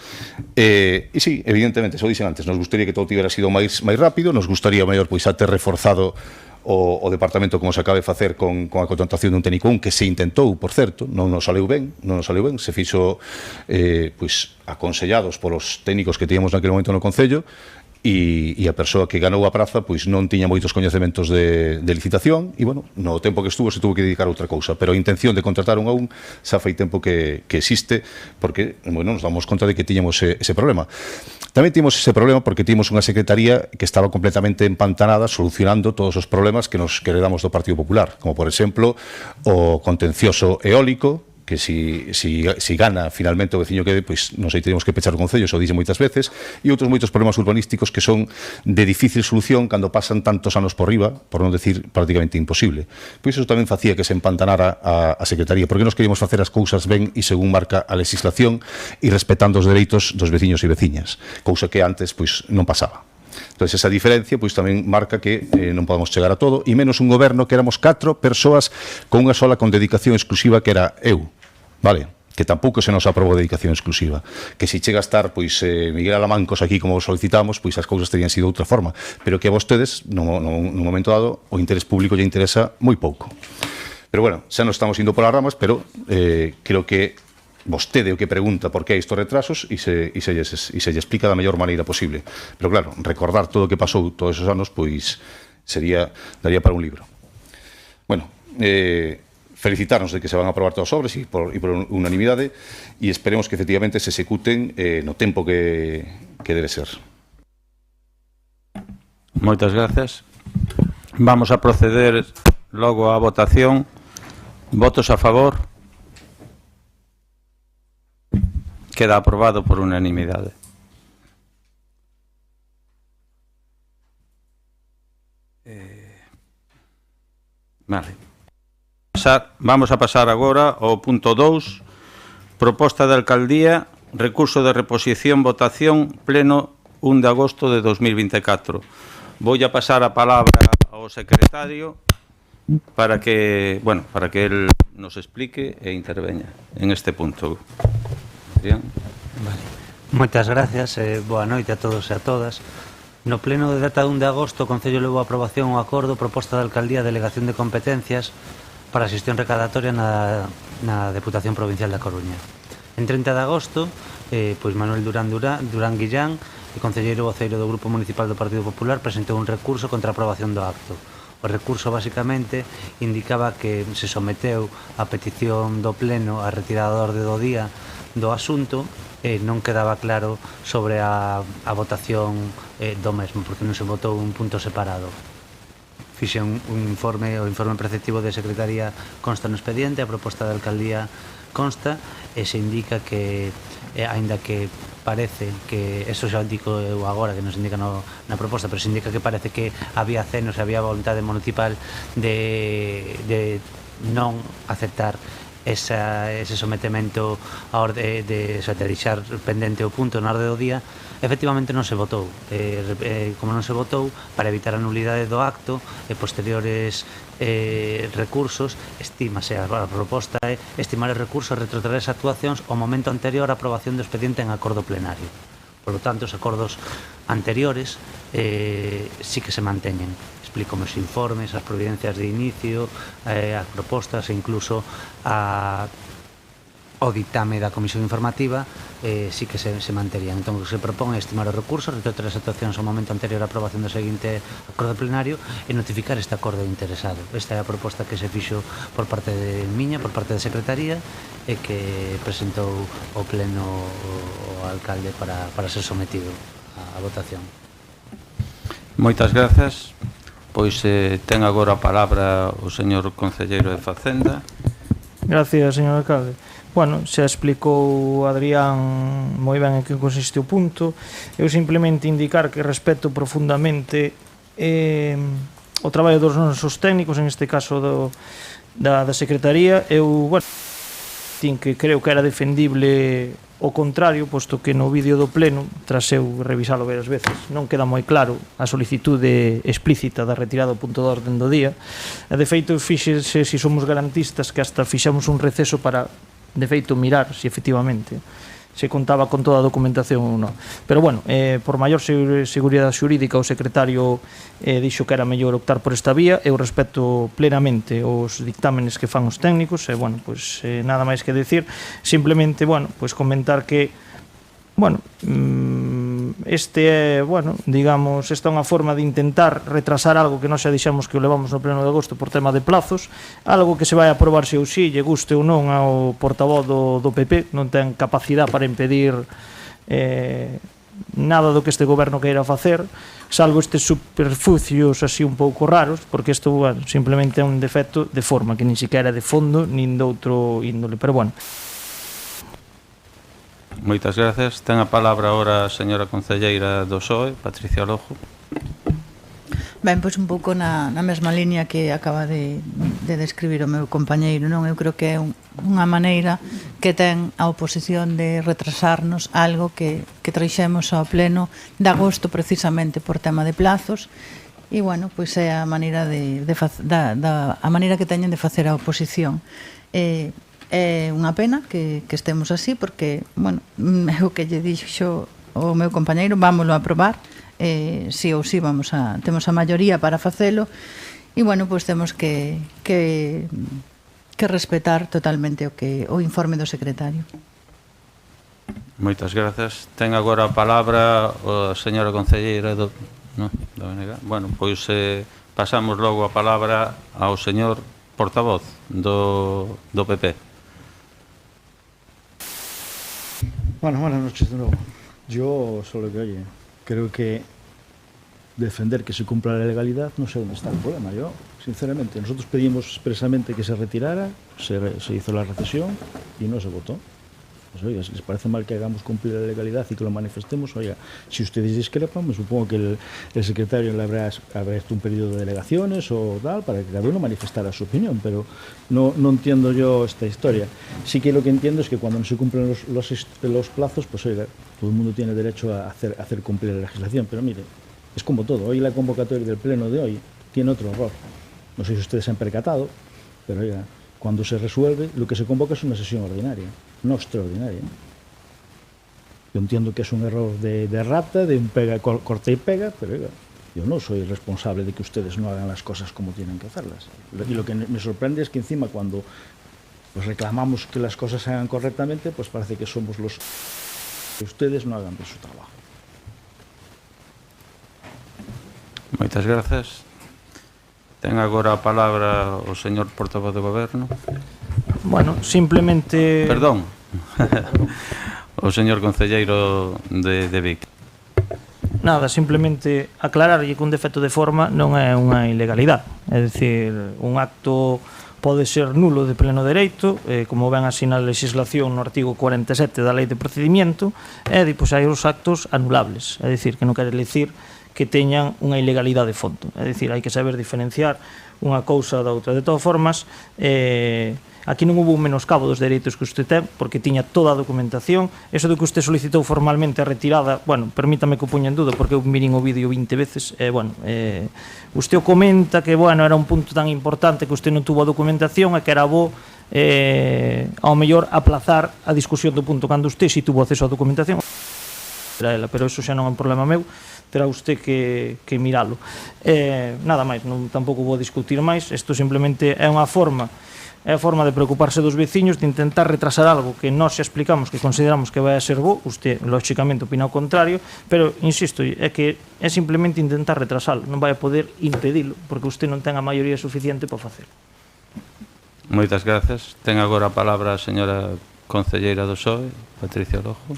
Speaker 2: E sí, evidentemente, xa o dixen antes, nos gustaría que todo tivera sido máis rápido, nos gustaría mellor pois a ter reforzado o departamento como se acabe de facer con a contratación dun técnico que se intentou, por certo, non nos saleu ben, se fixo pois aconsellados polos técnicos que tiñamos naquele momento no Concello e a persoa que ganou a praza pois non tiña moitos coñecementos de licitación e, bueno, no tempo que estuvo se tuvo que dedicar a outra cousa, pero a intención de contratar un a un xa fai tempo que existe porque, bueno, nos damos conta de que tiñamos ese problema. Tamén tínhamos ese problema porque tínhamos unha secretaría que estaba completamente empantanada solucionando todos os problemas que nos heredamos do Partido Popular, como, por exemplo, o contencioso eólico, que si gana finalmente o veciño que pois non sei, tenemos que pechar o Concello, xo dixe moitas veces, e outros moitos problemas urbanísticos que son de difícil solución cando pasan tantos anos por riba, por non decir prácticamente imposible. Pois iso tamén facía que se empantanara a Secretaría, porque nos queríamos facer as cousas ben e según marca a legislación e respetando os dereitos dos veciños e veciñas, cousa que antes pois non pasaba. Entón, esa diferencia pois tamén marca que non podemos chegar a todo, e menos un goberno que éramos 4 persoas con unha sola con dedicación exclusiva que era eu, vale? Que tampouco se nos aprobou dedicación exclusiva, que se chega a estar pois Miguel Alamancos aquí como solicitamos, pois as cousas terían sido de outra forma, pero que a vostedes nun momento dado o interés público lle interesa moi pouco. Pero bueno, xa non estamos indo polas ramas, pero creo que vostede o que pregunta por que hai estos retrasos e se lle explica da mellor maneira posible. Pero claro, recordar todo o que pasou todos esos anos, pois daría para un libro. Bueno, felicitarnos de que se van a aprobar todas as obras e por unanimidade e esperemos que efectivamente se executen no tempo que debe ser.
Speaker 1: Moitas gracias. Vamos a proceder logo á votación. Votos a favor. Queda aprobado por unanimidade. Vale. Vamos a pasar agora ao punto 2, proposta de alcaldía, recurso de reposición, votación, pleno 1 de agosto de 2024. Vou a pasar a palabra ao secretario para que él nos explique e interveña en este punto. Bien.
Speaker 7: Vale. Moitas gracias, boa noite a todos e a todas. No pleno de data 1 de agosto, o Concello levou a aprobación o acordo proposta da Alcaldía de delegación de competencias para a xestión recadatoria na Deputación Provincial da Coruña. En 30 de agosto, pois Manuel Durán Guillán, o concelleiro voceiro do Grupo Municipal do Partido Popular, presentou un recurso contra a aprobación do acto. O recurso, basicamente, indicaba que se someteu a petición do pleno a retirada da orde do día do asunto, non quedaba claro sobre a votación do mesmo, porque non se votou un punto separado. Fixe un informe, o informe preceptivo de Secretaría consta no expediente, a proposta da Alcaldía consta, e se indica que, aínda que parece que, eso xa o indico eu agora, que non se indica na proposta, pero se indica que parece que había acenos e había voluntade municipal de non aceptar ese sometemento a orde de deixar pendente o punto na orde do día, efectivamente non se votou. Como non se votou, para evitar a nulidade do acto e posteriores recursos, estímase, a proposta é estimar os recursos e retrotraer as actuacións ao momento anterior á aprobación do expediente en acordo plenario. Por lo tanto, os acordos anteriores sí que se manteñen. Explico os informes, as providencias de inicio, as propostas e incluso o ditame da Comisión Informativa sí que se manterían. Entón, o que se propón é estimar os recursos, retrotraer as actuacións ao momento anterior á aprobación do seguinte acordo plenario e notificar este acordo interesado. Esta é a proposta que se fixo por parte de miña, por parte da Secretaría, e que presentou o pleno o alcalde para ser sometido á votación.
Speaker 1: Moitas grazas. Pois ten agora a palabra o señor concelleiro de Facenda.
Speaker 3: Gracias, señor alcalde. Bueno, xa explicou Adrián moi ben en que consiste o punto. Eu simplemente indicar que respeto profundamente o traballo dos nosos técnicos, en este caso da Secretaría. Eu, bueno, tin que creo que era defendible o contrario, posto que no vídeo do pleno, tras eu revisalo varias veces, non queda moi claro a solicitude explícita da retirada do punto de orden do día. E de feito, fíxese se somos garantistas que hasta fixamos un receso para, de feito, mirar se efectivamente se contaba con toda a documentación ou non. Pero, bueno, por maior seguridade xurídica, o secretario dixo que era mellor optar por esta vía. Eu respeto plenamente os dictámenes que fan os técnicos, e, bueno, pues, nada máis que decir. Simplemente, bueno, pues comentar que, bueno, este é, bueno, digamos, esta é unha forma de intentar retrasar algo que nós xa dixemos que o levamos no pleno de agosto por tema de plazos, algo que se vai a aprobar se ou si, lle guste ou non ao portavoz do PP, non ten capacidade para impedir nada do que este goberno queira facer, salvo estes superfucios así un pouco raros, porque isto, bueno, simplemente é un defecto de forma, que nin siquiera é de fondo, nin de outro índole, pero, bueno.
Speaker 1: Moitas grazas. Ten a palabra ahora a señora concelleira do PSOE, Patricia Lojo.
Speaker 4: Ben, pois un pouco na mesma liña que acaba de describir o meu compañeiro, non? Eu creo que é unha maneira que ten a oposición de retrasarnos algo que traixemos ao pleno de agosto precisamente por tema de plazos. E, bueno, pois é a maneira a maneira que teñen de facer a oposición. É unha pena que estemos así, porque, bueno, o que lle dixo o meu compañeiro, vámoslo a aprobar, si ou si temos a maioría para facelo, e, bueno, pois temos que respetar totalmente o informe do secretario.
Speaker 1: Moitas grazas. Ten agora a palabra a señora concelleira do BNG. Bueno, pois pasamos logo a palabra ao señor portavoz do PP.
Speaker 6: Bueno, buenas noches de nuevo. Yo solo que, oye, creo que defender que se cumpla la legalidad, no sé dónde está el problema. Yo, sinceramente, nosotros pedimos expresamente que se retirara, se hizo la recesión y no se votó. Pues, oiga, si les parece mal que hagamos cumplir la legalidad y que lo manifestemos, oiga, si ustedes discrepan, me supongo que el secretario le habrá hecho un periodo de delegaciones o tal, para que cada uno manifestara su opinión, pero no entiendo yo esta historia. Sí que lo que entiendo es que cuando no se cumplen los plazos, pues oiga, todo el mundo tiene derecho a hacer cumplir la legislación, pero mire, es como todo. Hoy la convocatoria del pleno de hoy tiene otro error. No sé si ustedes se han percatado, pero oiga, cuando se resuelve, lo que se convoca es una sesión ordinaria, no extraordinaria. Yo entiendo que es un error de rata, de un corta y pega, pero oiga, yo no soy responsable de que ustedes no hagan las cosas como tienen que hacerlas. Y lo que me sorprende es que encima cuando pues, reclamamos que las cosas se hagan correctamente, pues parece que somos los que ustedes no hagan bien su trabajo.
Speaker 1: Moitas grazas. Ten agora a palabra o señor portavoz do Goberno.
Speaker 3: Bueno, simplemente...
Speaker 1: Perdón. O señor concelleiro de Vic.
Speaker 3: Nada, simplemente aclararlle que un defecto de forma non é unha ilegalidade. É dicir, un acto pode ser nulo de pleno dereito, como ben asina a legislación no artigo 47 da Lei de Procedimiento, e depois hai os actos anulables. É dicir, que non quere dicir que teñan unha ilegalidade de fondo. É dicir, hai que saber diferenciar unha cousa da outra. De todas formas, aquí non hubo un menoscabo dos dereitos que usted ten, porque tiña toda a documentación. Eso de que usted solicitou formalmente a retirada, bueno, permítame que o puña en duda, porque eu mirin o vídeo 20 veces, usted o comenta que, bueno, era un punto tan importante que usted non tuvo a documentación e que era bo ao mellor aplazar a discusión do punto cando usted si tuvo acceso á documentación, pero eso xa non é un problema meu, terá usted que miralo. Nada máis, tampouco vou discutir máis, isto simplemente é unha forma de preocuparse dos veciños, de intentar retrasar algo que nós xa explicamos que consideramos que vai a ser bo. Usted, lógicamente, opina o contrario, pero, insisto, é que é simplemente intentar retrasalo, non vai a poder impedilo, porque usted non ten a maioría suficiente para facelo.
Speaker 1: Moitas grazas. Ten agora a palabra a señora concelleira do PSOE, Patricia Lojo.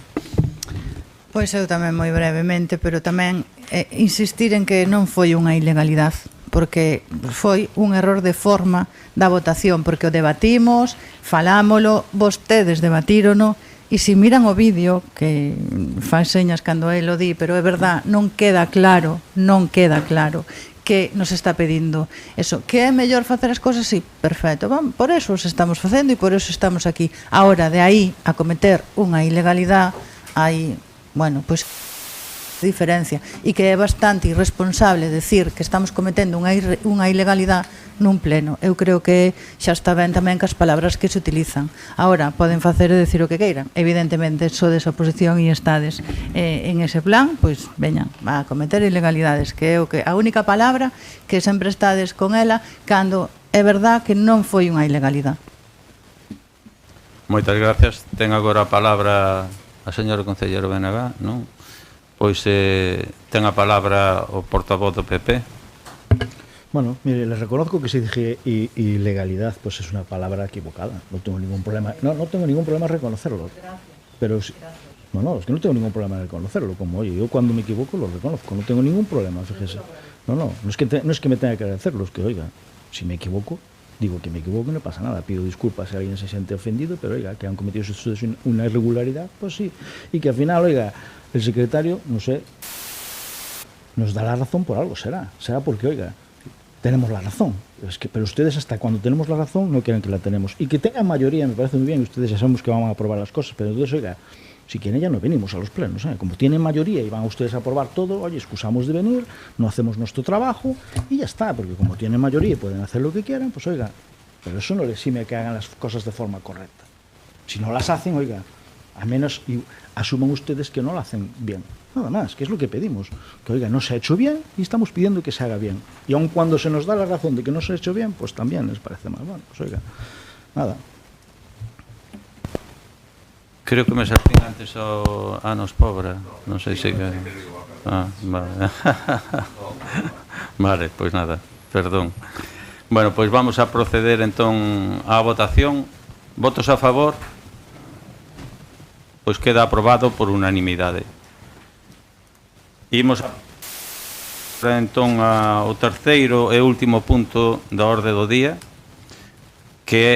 Speaker 4: Pois eu tamén moi brevemente, pero tamén insistir en que non foi unha ilegalidade, porque foi un error de forma da votación, porque o debatimos, falámolo, vostedes debatírono, e se miran o vídeo, que fan señas cando el o di, pero é verdad, non queda claro que nos está pedindo eso, que é mellor facer as cosas, sí, perfecto, por eso os estamos facendo e por eso estamos aquí. Ahora, de aí a cometer unha ilegalidade, hai, bueno, pois diferencia, e que é bastante irresponsable decir que estamos cometendo unha ilegalidade nun pleno. Eu creo que xa está ben tamén que as palabras que se utilizan. Ahora, poden facer e decir o que queiran. Evidentemente, sodes oposición e estades en ese plan, pois veñan, a cometer ilegalidades, que é a única palabra que sempre estades con ela cando é verdad que non foi unha ilegalidade.
Speaker 1: Moitas gracias. Ten agora a palabra a señora concelleiro Benagá, non? Pois ten a palabra o portavoz do PP.
Speaker 6: Bueno, mire, les reconozco que si dije ilegalidad, pues es una palabra equivocada. No tengo ningún problema. No tengo ningún problema en reconocerlo. Pero es que no tengo ningún problema en reconocerlo. Como, oye, yo cuando me equivoco lo reconozco. No tengo ningún problema, fíjese. No es que me tenga que agradecerlo, es que, oiga, si me equivoco, digo que me equivoco y no pasa nada. Pido disculpas si alguien se siente ofendido, pero, oiga, que han cometido ustedes una irregularidad, pues sí. Y que al final, oiga, el secretario, no sé, nos da la razón por algo, será porque, oiga, tenemos la razón. Pero ustedes hasta cuando tenemos la razón no quieren que la tenemos. Y que tengan mayoría, me parece muy bien, ustedes ya sabemos que van a aprobar las cosas, pero entonces, oiga, si quieren ya no venimos a los plenos, ¿eh? Como tienen mayoría y van ustedes a aprobar todo, oye, excusamos de venir, no hacemos nuestro trabajo y ya está, porque como tienen mayoría y pueden hacer lo que quieran, pues oiga, pero eso no les exime que hagan las cosas de forma correcta. Si no las hacen, oiga, al menos asuman ustedes que no lo hacen bien. Nada más, que es lo que pedimos. Que, oiga, no se ha hecho bien y estamos pidiendo que se haga bien. Y aun cuando se nos da la razón de que no se ha hecho bien, pues también les parece mal. Bueno, pues oiga, nada.
Speaker 1: Creo que me saltín antes o Anos Pobra. Non sei se que... vale. Vale, pois nada, perdón. Bueno, pois vamos a proceder entón á votación. Votos a favor? Pois queda aprobado por unanimidade. Imos entón ao terceiro e último punto da orde do día, que é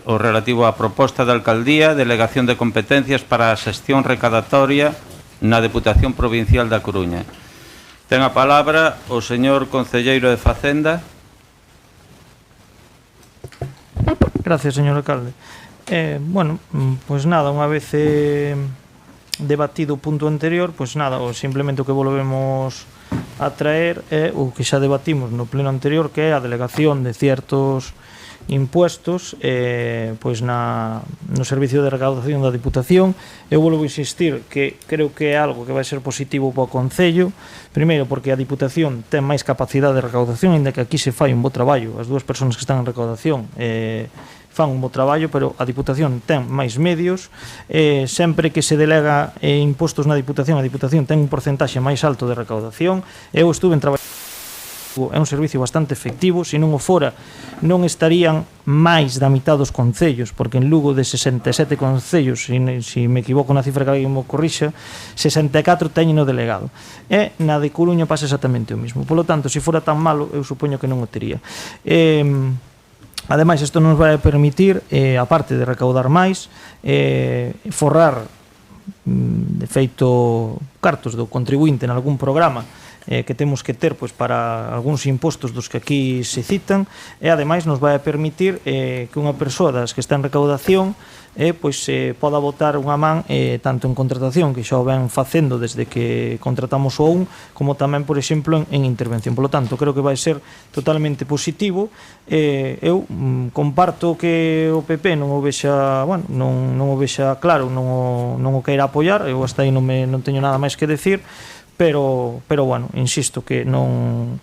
Speaker 1: o relativo á proposta da Alcaldía, delegación de competencias para a xestión recadatoria na Deputación Provincial da Coruña. Ten a palabra o señor concelleiro de Facenda.
Speaker 3: Gracias, señor alcalde. Bueno, pois nada, unha vez debatido o punto anterior, pois nada, simplemente o que volvemos a traer é o que xa debatimos no pleno anterior, que é a delegación de ciertos impuestos pois no servicio de recaudación da Diputación. Eu volvo a insistir que creo que é algo que vai ser positivo para o Concello, primeiro porque a Diputación ten máis capacidade de recaudación, ainda que aquí se fai un bo traballo, as dúas persoas que están en recaudación fan un bo traballo, pero a Diputación ten máis medios. Sempre que se delega impostos na Diputación, a Diputación ten un porcentaxe máis alto de recaudación. Eu estuve en traballo, é un servicio bastante efectivo, se non o fora non estarían máis da mitad dos concellos, porque en Lugo de 67 concellos, se me equivoco na cifra que alguén me corrixa, 64 teñen o delegado, e na de Coruña pasa exactamente o mismo. Polo tanto, se fora tan malo, eu supoño que non o tería. Ademais, isto nos vai permitir, aparte de recaudar máis, forrar, de feito, cartos do contribuinte en algún programa que temos que ter pois, para algúns impostos dos que aquí se citan, e ademais nos vai a permitir que unha persoa das que está en recaudación pois poda botar unha man tanto en contratación, que xa o ven facendo desde que contratamos o OUN, como tamén, por exemplo, en intervención. Por lo tanto, creo que vai ser totalmente positivo. Eu comparto que o PP non o vexa, bueno, non o vexa claro, non o queira apoiar, eu hasta aí non teño nada máis que decir, pero bueno, insisto que non...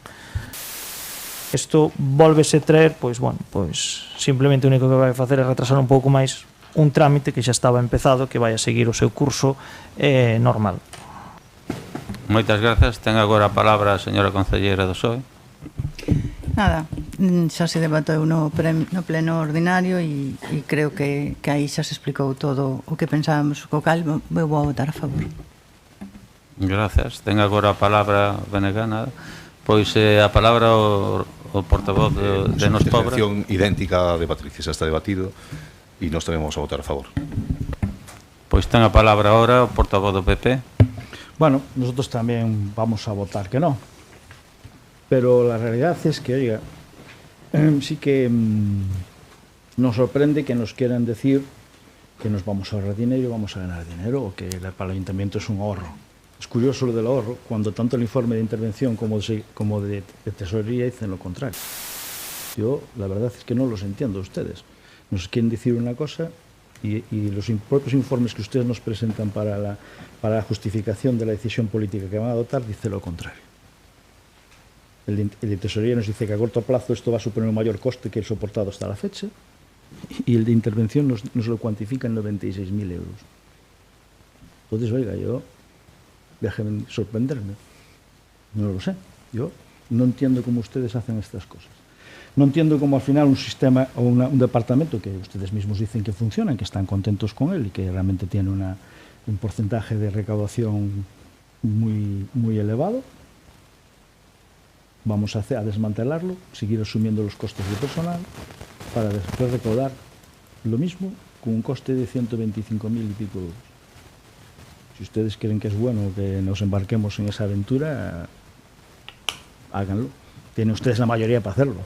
Speaker 3: Isto volvese traer, pois, bueno, pois simplemente o único que vai facer é retrasar un pouco máis un trámite que xa estaba empezado, que vai a seguir o seu curso normal.
Speaker 1: Moitas grazas. Ten agora a palabra a señora concelleira do PSOE.
Speaker 4: Nada, xa se debatou no pleno ordinario e creo que aí xa se explicou todo o que pensábamos, co cal eu vou votar a favor.
Speaker 1: Grazas. Ten agora a palabra Benegana. Pois a palabra o portavoz de Nos Pobra.
Speaker 2: Intervención idéntica a de Patricia, xa está debatido e nós tamén vamos a votar a favor.
Speaker 1: Pois ten a palabra ahora o portavoz do PP.
Speaker 6: Bueno, nosotros también vamos a votar que no. Pero la realidad es que, oiga, sí que nos sorprende que nos quieran decir que nos vamos a ahorrar dinero y vamos a ganar dinero, o que para el ayuntamiento es un ahorro. Es curioso lo del ahorro, cuando tanto el informe de intervención como de tesorería dicen lo contrario. Yo, la verdad es que no los entiendo a ustedes. Nos quieren decir una cosa y los propios informes que ustedes nos presentan para la justificación de la decisión política que van a adoptar dice lo contrario. El de tesorería nos dice que a corto plazo esto va a suponer un mayor coste que el soportado hasta la fecha, y el de intervención nos lo cuantifica en 96.000 euros. Entonces, oiga, déjenme sorprenderme. No lo sé. Yo no entiendo cómo ustedes hacen estas cosas. No entiendo cómo al final un sistema o un departamento que ustedes mismos dicen que funcionan, que están contentos con él y que realmente tiene un porcentaje de recaudación muy elevado, vamos a desmantelarlo, seguir asumiendo los costes de personal para después recaudar lo mismo con un coste de 125.000 y pico euros. Si ustedes creen que es bueno que nos embarquemos en esa aventura, háganlo. Tienen ustedes la mayoría para hacerlo.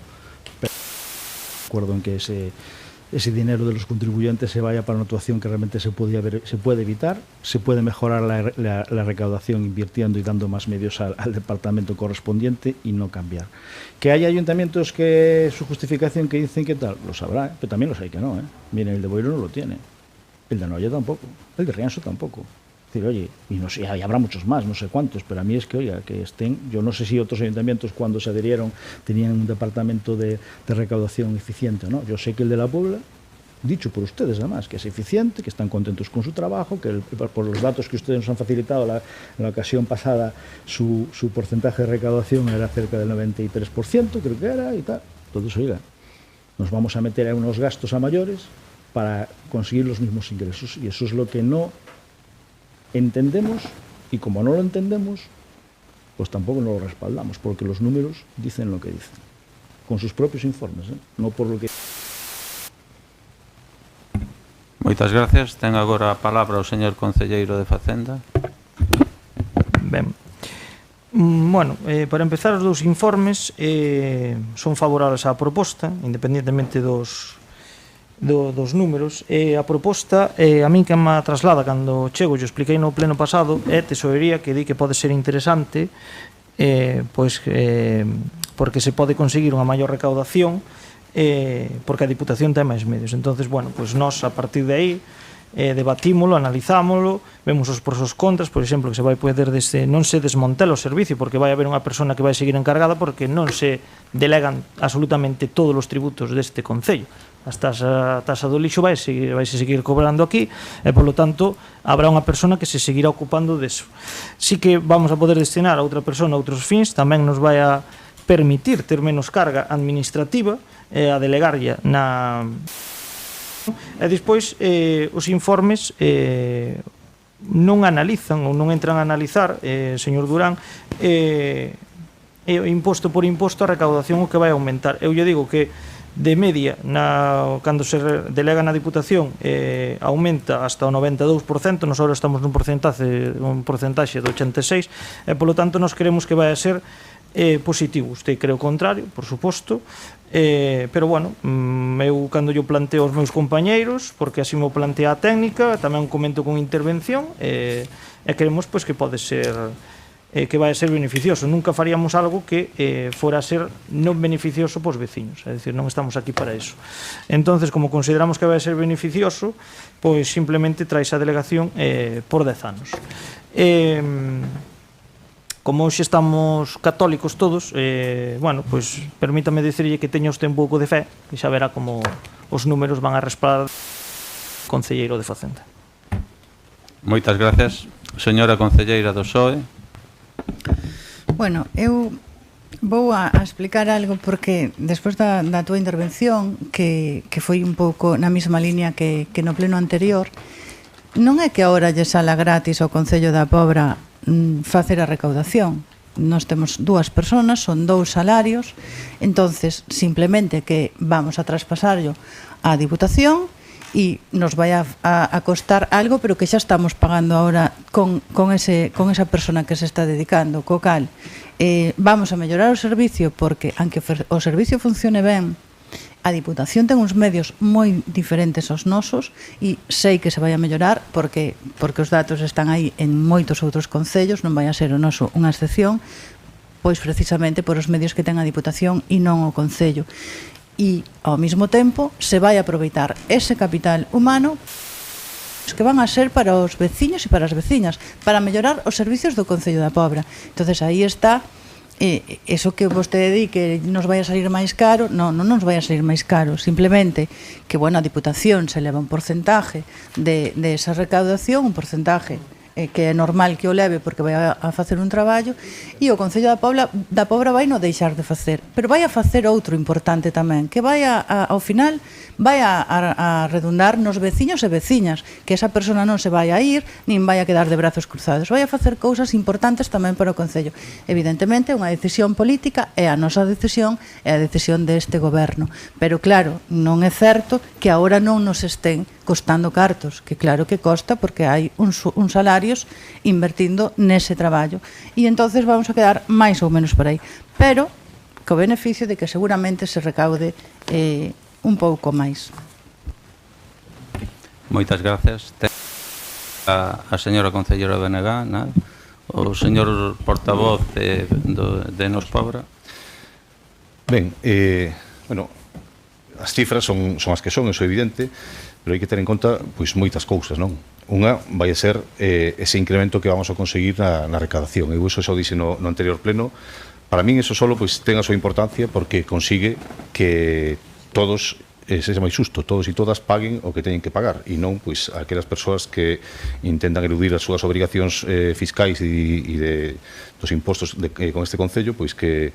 Speaker 6: Acuerdo en que ese dinero de los contribuyentes se vaya para una actuación que realmente se puede evitar, se puede mejorar la recaudación invirtiendo y dando más medios al departamento correspondiente y no cambiar. Que hay ayuntamientos que su justificación que dicen que tal, lo sabrá, pero también los hay que no. Miren, el de Boiro no lo tiene, el de Noia tampoco, el de Rianxo tampoco. Es decir, oye, y no sé, habrá muchos más, no sé cuántos, pero a mí es que, oiga, que estén, yo no sé si otros ayuntamientos cuando se adherieron tenían un departamento de recaudación eficiente o no. Yo sé que el de la Puebla, dicho por ustedes además, que es eficiente, que están contentos con su trabajo, que por los datos que ustedes nos han facilitado en la ocasión pasada, su porcentaje de recaudación era cerca del 93%, creo que era, y tal. Entonces, oiga, nos vamos a meter a unos gastos a mayores para conseguir los mismos ingresos, y eso es lo que no entendemos, y como no lo entendemos, pues tampoco no lo respaldamos, porque los números dicen lo que dicen, con sus propios informes, no por lo que...
Speaker 1: Moitas gracias. Ten agora a palabra o señor concelleiro de Facenda.
Speaker 3: Ben. Bueno, para empezar, os dous informes son favorables á proposta, independentemente dos números. A proposta, a min que me traslada cando chego, eu expliquei no pleno pasado, é tesorería, que di que pode ser interesante, porque se pode conseguir unha maior recaudación, porque a Diputación ten máis medios. Entonces, bueno, pues nós a partir de aí debatímolo, analizámolo, vemos os pros e os contras, por exemplo, que se vai poder non se desmontela o servicio, porque vai haber unha persona que vai seguir encargada, porque non se delegan absolutamente todos os tributos deste concello. A taxa do lixo vai seguir cobrando aquí, e polo tanto habrá unha persona que se seguirá ocupando deso. Si que vamos a poder destinar a outra persona a outros fins, tamén nos vai a permitir ter menos carga administrativa, a delegarlla na... E despois os informes non analizan ou non entran a analizar, señor Durán, imposto por imposto a recaudación o que vai aumentar. Eu lle digo que de media, cando se delega na Diputación, aumenta hasta o 92%, nos ahora estamos nun porcentaxe de 86%, e polo tanto nos queremos que vai a ser positivo. Usted creo o contrario, por suposto, pero bueno, eu cando yo planteo aos meus compañeiros, porque así me plantea a técnica, tamén comento con intervención, e queremos pois que pode ser que vai a ser beneficioso. Nunca faríamos algo que fora a ser non beneficioso pos veciños, é dicir, non estamos aquí para eso. Entonces, como consideramos que vai a ser beneficioso, pois simplemente traes a delegación por 10 anos. Como hoxe estamos católicos todos, bueno, pois permítame dicirlle que teña usted un pouco de fe e xa verá como os números van a respaldar o concelleiro de Facenda.
Speaker 1: Moitas gracias. Señora concelleira do PSOE.
Speaker 4: Bueno, eu vou a explicar algo porque despois da tua intervención que foi un pouco na mesma línea que no pleno anterior, non é que agora lle sala gratis ao Concello da Pobra facer a recaudación. Nós temos 2 personas, son 2 salarios, entonces simplemente que vamos a traspasarlo á Diputación e nos vai a costar algo, pero que xa estamos pagando ahora con esa persona que se está dedicando, co cal vamos a mellorar o servicio, porque aunque o servicio funcione ben, a Diputación ten uns medios moi diferentes aos nosos e sei que se vai a mellorar porque os datos están aí en moitos outros concellos, non vai a ser o noso unha excepción, pois precisamente por os medios que ten a Diputación e non o concello. E ao mesmo tempo se vai a aproveitar ese capital humano que van a ser para os veciños e para as veciñas, para mellorar os servicios do Concello da Pobra. Entonces aí está eso que vostede di que nos vai a salir máis caro, non nos vai a salir máis caro, simplemente que, bueno, a Diputación se leva un porcentaje de esa recaudación, un porcentaje que é normal que o leve porque vai a facer un traballo, e o Concello da Pobra vai non deixar de facer, pero vai a facer outro importante tamén, que vai ao final vai a redundar nos veciños e veciñas, que esa persona non se vai a ir nin vai a quedar de brazos cruzados, vai a facer cousas importantes tamén para o Concello. Evidentemente é unha decisión política, é a nosa decisión, é a decisión deste goberno, pero claro, non é certo que agora non nos estén costando cartos, que claro que costa porque hai uns salarios invertindo nese traballo, e entonces vamos a quedar máis ou menos por aí, pero co beneficio de que seguramente se recaude un pouco máis.
Speaker 1: Moitas gracias. A señora concelleira Benegá, o señor portavoz de Nos Pobra.
Speaker 2: Ben, bueno, as cifras son as que son, eso é evidente, pero hai que ter en conta pois moitas cousas, non? Unha vai a ser ese incremento que vamos a conseguir na recadación. Eu iso xa o dixe no anterior pleno. Para min eso solo pois ten a súa importancia porque consigue que todos sexa máis xusto, todos e todas paguen o que teñen que pagar e non pois aquelas persoas que intentan eludir as súas obrigacións fiscais e dos impostos con este Concello, pois que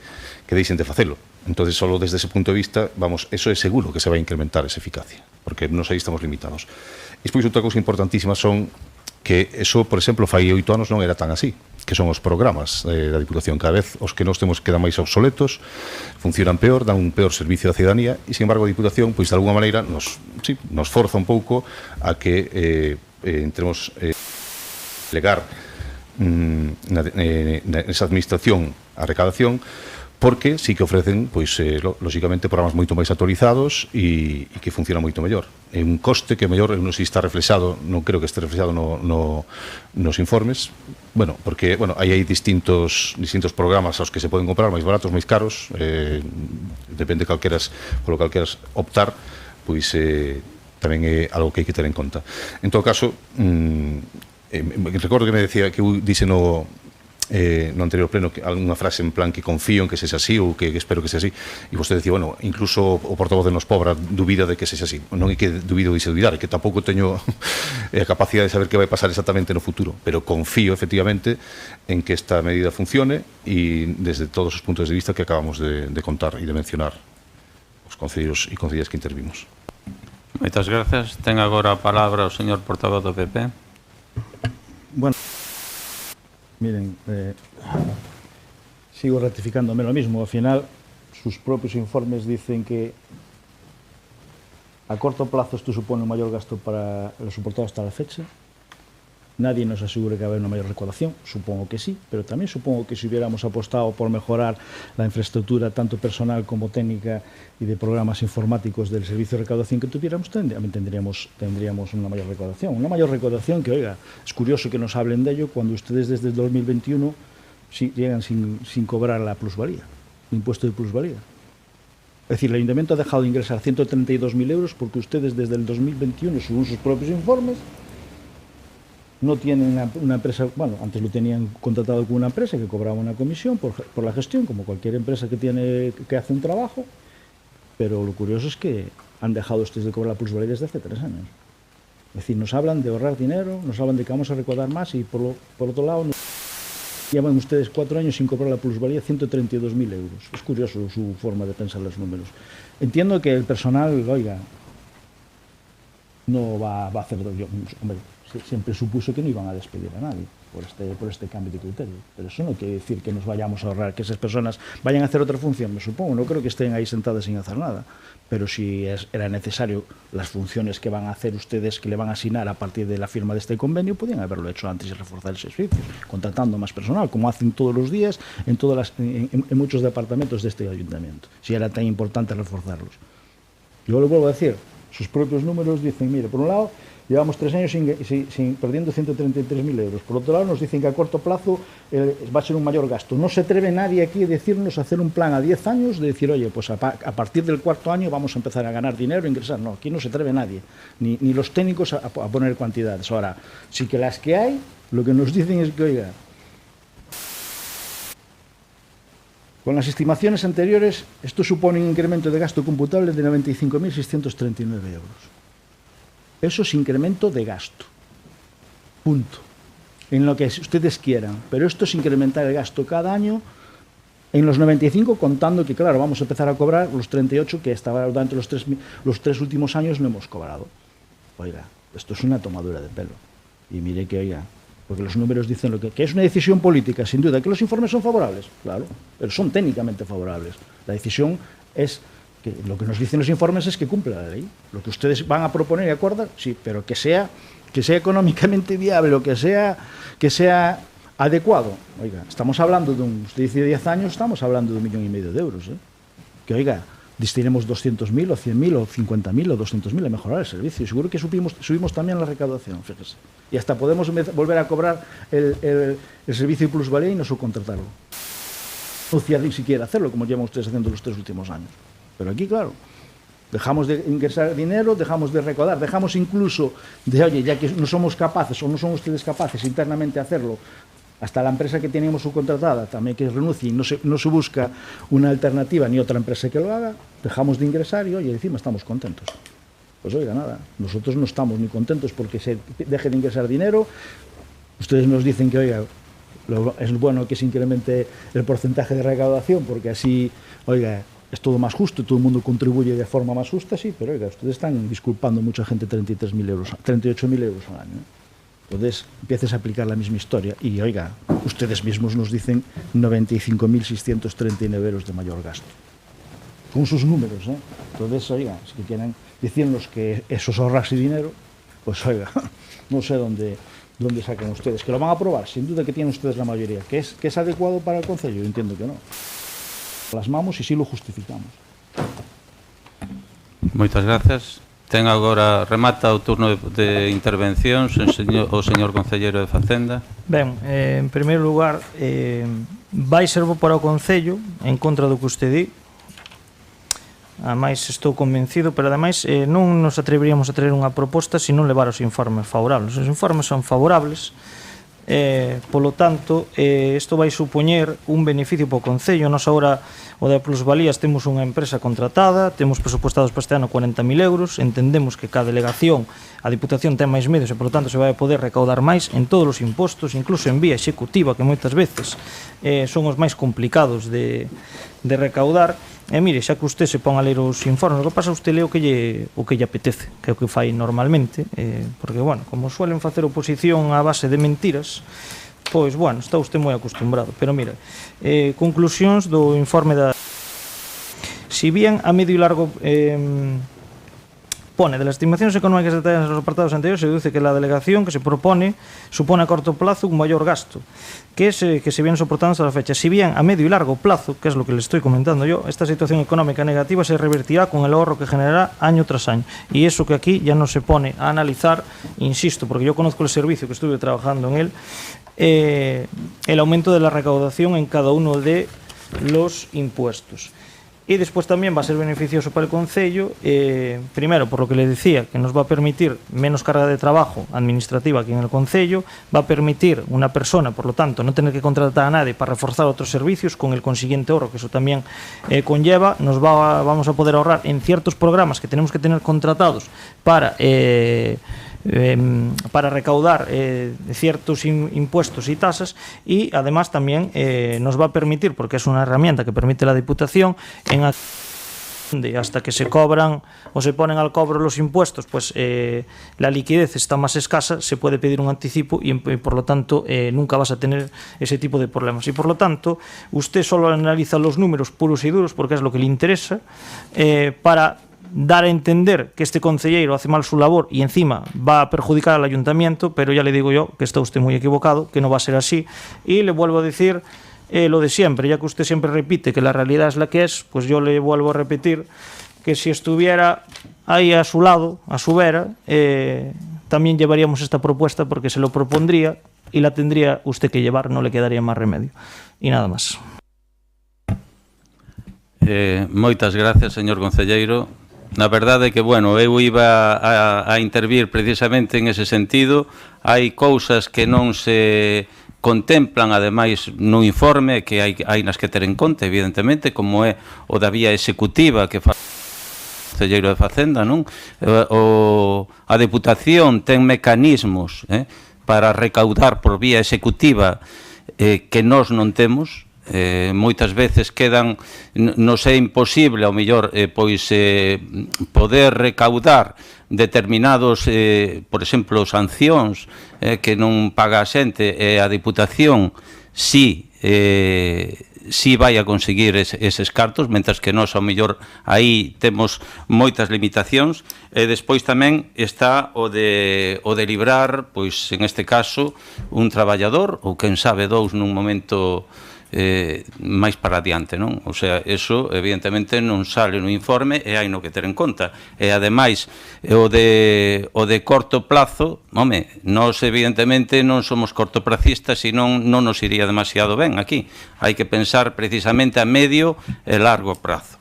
Speaker 2: deixen de facelo. Entonces, solo desde ese punto de vista, vamos, eso é seguro que se vai a incrementar esa eficacia, porque nos aí estamos limitados. E despois outra cousa importantísima son que eso, por exemplo, fai 8 anos non era tan así, que son os programas da Diputación. Cada vez os que nós temos quedan máis obsoletos, funcionan peor, dan un peor servicio á ciudadanía e, sin embargo, a Diputación, pois, de alguma maneira, nos forza un pouco a que entremos legar nesa administración a recadación, porque sí que ofrecen, pois, lógicamente, programas moito máis actualizados e que funcionan moito mellor. É un coste que mellor non sei se está reflexado, non creo que este reflexado nos informes, bueno, porque, bueno, hai distintos programas aos que se poden comprar, máis baratos, máis caros, depende polo calqueras optar, pois tamén é algo que hai que ter en conta. En todo caso, recordo que me decía que eu dixe no anterior pleno que algunha frase en plan que confío en que sexa así ou que espero que sexa así, e vostede decía, bueno, incluso o portavoz de Nos Pobra dubida de que sexa así. Non é que dubido de dubidar, é que tampouco teño a capacidade de saber que vai pasar exactamente no futuro, pero confío efectivamente en que esta medida funcione e desde todos os puntos de vista que acabamos de contar e de mencionar os concelleiros e concelleiras que intervimos.
Speaker 1: Moitas gracias. Ten agora a palabra o señor portavoz do PP.
Speaker 6: Bueno, miren, sigo ratificándome lo mismo. Al final, sus propios informes dicen que A corto plazo esto supone un mayor gasto para lo soportado hasta la fecha. Nadie nos asegura que va a haber una mayor recaudación, supongo que sí, pero también supongo que si hubiéramos apostado por mejorar la infraestructura tanto personal como técnica y de programas informáticos del servicio de recaudación que tuviéramos, también tendríamos una mayor recaudación. Una mayor recaudación que, oiga, es curioso que nos hablen de ello cuando ustedes desde el 2021 llegan sin cobrar la plusvalía, el impuesto de plusvalía. Es decir, el Ayuntamiento ha dejado de ingresar 132.000 euros porque ustedes desde el 2021, según sus propios informes, no tienen una empresa, bueno, antes lo tenían contratado con una empresa que cobraba una comisión por la gestión, como cualquier empresa que hace un trabajo, pero lo curioso es que han dejado ustedes de cobrar la plusvalía desde hace 3 años. Es decir, nos hablan de ahorrar dinero, nos hablan de que vamos a recaudar más y por otro lado llevan ustedes 4 años sin cobrar la plusvalía 132.000 euros. Es curioso su forma de pensar los números. Entiendo que el personal, oiga, no va a hacer... Hombre, siempre supuso que no iban a despedir a nadie por este cambio de criterio. Pero eso no quiere decir que nos vayamos a ahorrar, que esas personas vayan a hacer otra función, me supongo. No creo que estén ahí sentadas sin hacer nada. Pero si era necesario las funciones que van a hacer ustedes, que le van a asignar a partir de la firma de este convenio, podían haberlo hecho antes y reforzar el servicio, contratando más personal, como hacen todos los días en muchos departamentos de este ayuntamiento, si era tan importante reforzarlos. Yo lo vuelvo a decir, sus propios números dicen, mire, por un lado, llevamos 3 años perdiendo 133.000 euros. Por otro lado, nos dicen que a corto plazo va a ser un mayor gasto. No se atreve nadie aquí a decirnos, hacer un plan a 10 años, de decir, oye, pues a partir del 4º año vamos a empezar a ganar dinero, a ingresar. No, aquí no se atreve nadie, ni los técnicos a poner cuantidades. Ahora, sí que las que hay, lo que nos dicen es que, oiga, con las estimaciones anteriores, esto supone un incremento de gasto computable de 95.639 euros. Eso es incremento de gasto. Punto. En lo que ustedes quieran. Pero esto es incrementar el gasto cada año en los 95, contando que, claro, vamos a empezar a cobrar los 38 que estaban durante los 3 últimos años no hemos cobrado. Oiga, esto es una tomadura de pelo. Y mire que, oiga, porque los números dicen lo que es una decisión política, sin duda. ¿Que los informes son favorables? Claro, pero son técnicamente favorables. La decisión es... lo que nos dicen los informes es que cumple la ley. Lo que ustedes van a proponer y acordar, sí, pero que sea económicamente viable o que sea adecuado. Oiga, estamos hablando de usted dice 10 años, estamos hablando de 1,5 millones de euros. Que, oiga, destinemos 200.000 o 100.000 o 50.000 o 200.000 a mejorar el servicio. Y seguro que subimos también la recaudación, fíjese. Y hasta podemos volver a cobrar el servicio de plusvalía y no subcontratarlo. No ni siquiera hacerlo, como llevan ustedes haciendo los 3 últimos años. Pero aquí, claro, dejamos de ingresar dinero, dejamos de recaudar, dejamos incluso de, oye, ya que no somos capaces o no son ustedes capaces internamente de hacerlo, hasta la empresa que teníamos subcontratada también que renuncie y no se busca una alternativa ni otra empresa que lo haga, dejamos de ingresar y, oye, encima estamos contentos. Pues, oiga, nada, nosotros no estamos ni contentos porque se deje de ingresar dinero. Ustedes nos dicen que, oiga, es bueno que se incremente el porcentaje de recaudación porque así, oiga, es todo más justo, todo el mundo contribuye de forma más justa, sí, pero oiga, ustedes están disculpando mucha gente 38.000 euros al año. Entonces, empieces a aplicar la misma historia y, oiga, ustedes mismos nos dicen 95.639 euros de mayor gasto. Con sus números, ¿eh? Entonces, oiga, si quieren decirnos que eso es ahorrarse dinero, pues, oiga, no sé dónde sacan ustedes. ¿Que lo van a aprobar? Sin duda que tienen ustedes la mayoría. ¿Que es adecuado para el Concello? Yo entiendo que no. Plasmamos e si lo justificamos.
Speaker 1: Moitas grazas. Ten agora, remata o turno de intervencións o señor Concelleiro de Facenda.
Speaker 3: Ben, en primeiro lugar, vai ser bo para o Concello, en contra do que usted di. Ademais, estou convencido, pero ademais non nos atreveríamos a traer unha proposta se non levar os informes favorables. Os informes son favorables. Polo tanto, isto vai supoñer un beneficio para o Concello. Nos agora, o de plusvalías, temos unha empresa contratada, temos presupuestados para este ano 40.000 euros, entendemos que cada delegación, a Diputación ten máis medios e, polo tanto, se vai poder recaudar máis en todos os impostos, incluso en vía executiva, que moitas veces son os máis complicados de recaudar. E mire, xa que usted se pon a ler os informes, o que pasa, usted lee o que lle apetece, que é o que fai normalmente, porque, bueno, como suelen facer oposición a base de mentiras, pois, bueno, está usted moi acostumbrado. Pero, mira, conclusións do informe da... Si bien a medio e largo pone de las estimaciones económicas detalladas en los apartados anteriores, se deduce que la delegación que se propone supone a corto plazo un mayor gasto que se viene soportando hasta la fecha. Si bien a medio y largo plazo, que es lo que le estoy comentando yo, esta situación económica negativa se revertirá con el ahorro que generará año tras año. Y eso que aquí ya no se pone a analizar, insisto, porque yo conozco el servicio que estuve trabajando en él, el aumento de la recaudación en cada uno de los impuestos. Y después también va a ser beneficioso para el concello, primero, por lo que le decía, que nos va a permitir menos carga de trabajo administrativa aquí en el concello, va a permitir una persona, por lo tanto, no tener que contratar a nadie para reforzar otros servicios, con el consiguiente ahorro que eso también conlleva. Vamos a poder ahorrar en ciertos programas que tenemos que tener contratados para recaudar ciertos impuestos y tasas, y además también nos va a permitir, porque es una herramienta que permite la Diputación, hasta que se cobran o se ponen al cobro los impuestos, pues la liquidez está más escasa, se puede pedir un anticipo y por lo tanto nunca vas a tener ese tipo de problemas. Y por lo tanto, usted solo analiza los números puros y duros, porque es lo que le interesa, para dar a entender que este concelleiro hace mal su labor y encima va a perjudicar al ayuntamiento, pero ya le digo yo que está usted muy equivocado, que no va a ser así. Y le vuelvo a decir lo de siempre, ya que usted siempre repite que la realidad es la que es, pues yo le vuelvo a repetir que si estuviera ahí a su lado, a su vera, también llevaríamos esta propuesta, porque se lo propondría y la tendría usted que llevar, no le quedaría más remedio. Y nada más.
Speaker 1: Moitas gracias, señor concelleiro. Na verdade é que, bueno, eu iba a intervir precisamente en ese sentido. Hai cousas que non se contemplan, ademais, no informe, que hai nas que ter en conta, evidentemente, como é o da vía executiva que faz o concelleiro de Facenda, non? A Deputación ten mecanismos para recaudar por vía executiva que nós non temos. Moitas veces quedan, nos é imposible ao mellor poder recaudar determinados, por exemplo, sancións que non paga a xente, e a Diputación si vai a conseguir eses cartos, mentras que nós ao mellor aí temos moitas limitacións. E despois tamén está o de librar, pois en este caso, un traballador, ou quen sabe dous nun momento máis para adiante, non? O sea, eso evidentemente non sale no informe e hai no que ter en conta. E ademais, o de corto plazo, home, nós evidentemente non somos cortoplacistas, e non nos iría demasiado ben aquí. Hai que pensar precisamente a medio e largo prazo.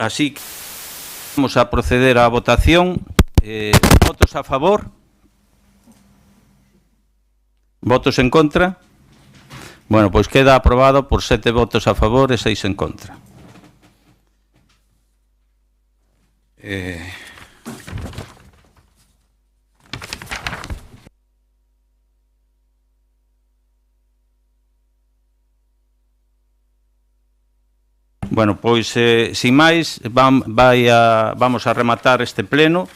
Speaker 1: Así que vamos a proceder á votación. Votos a favor? Votos en contra? Bueno, pois queda aprobado por 7 votos a favor e 6 en contra. Bueno, pois, sin máis, vamos a rematar este pleno,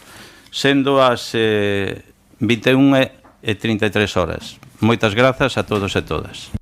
Speaker 1: sendo as 21:33 horas. Moitas grazas a todos e todas.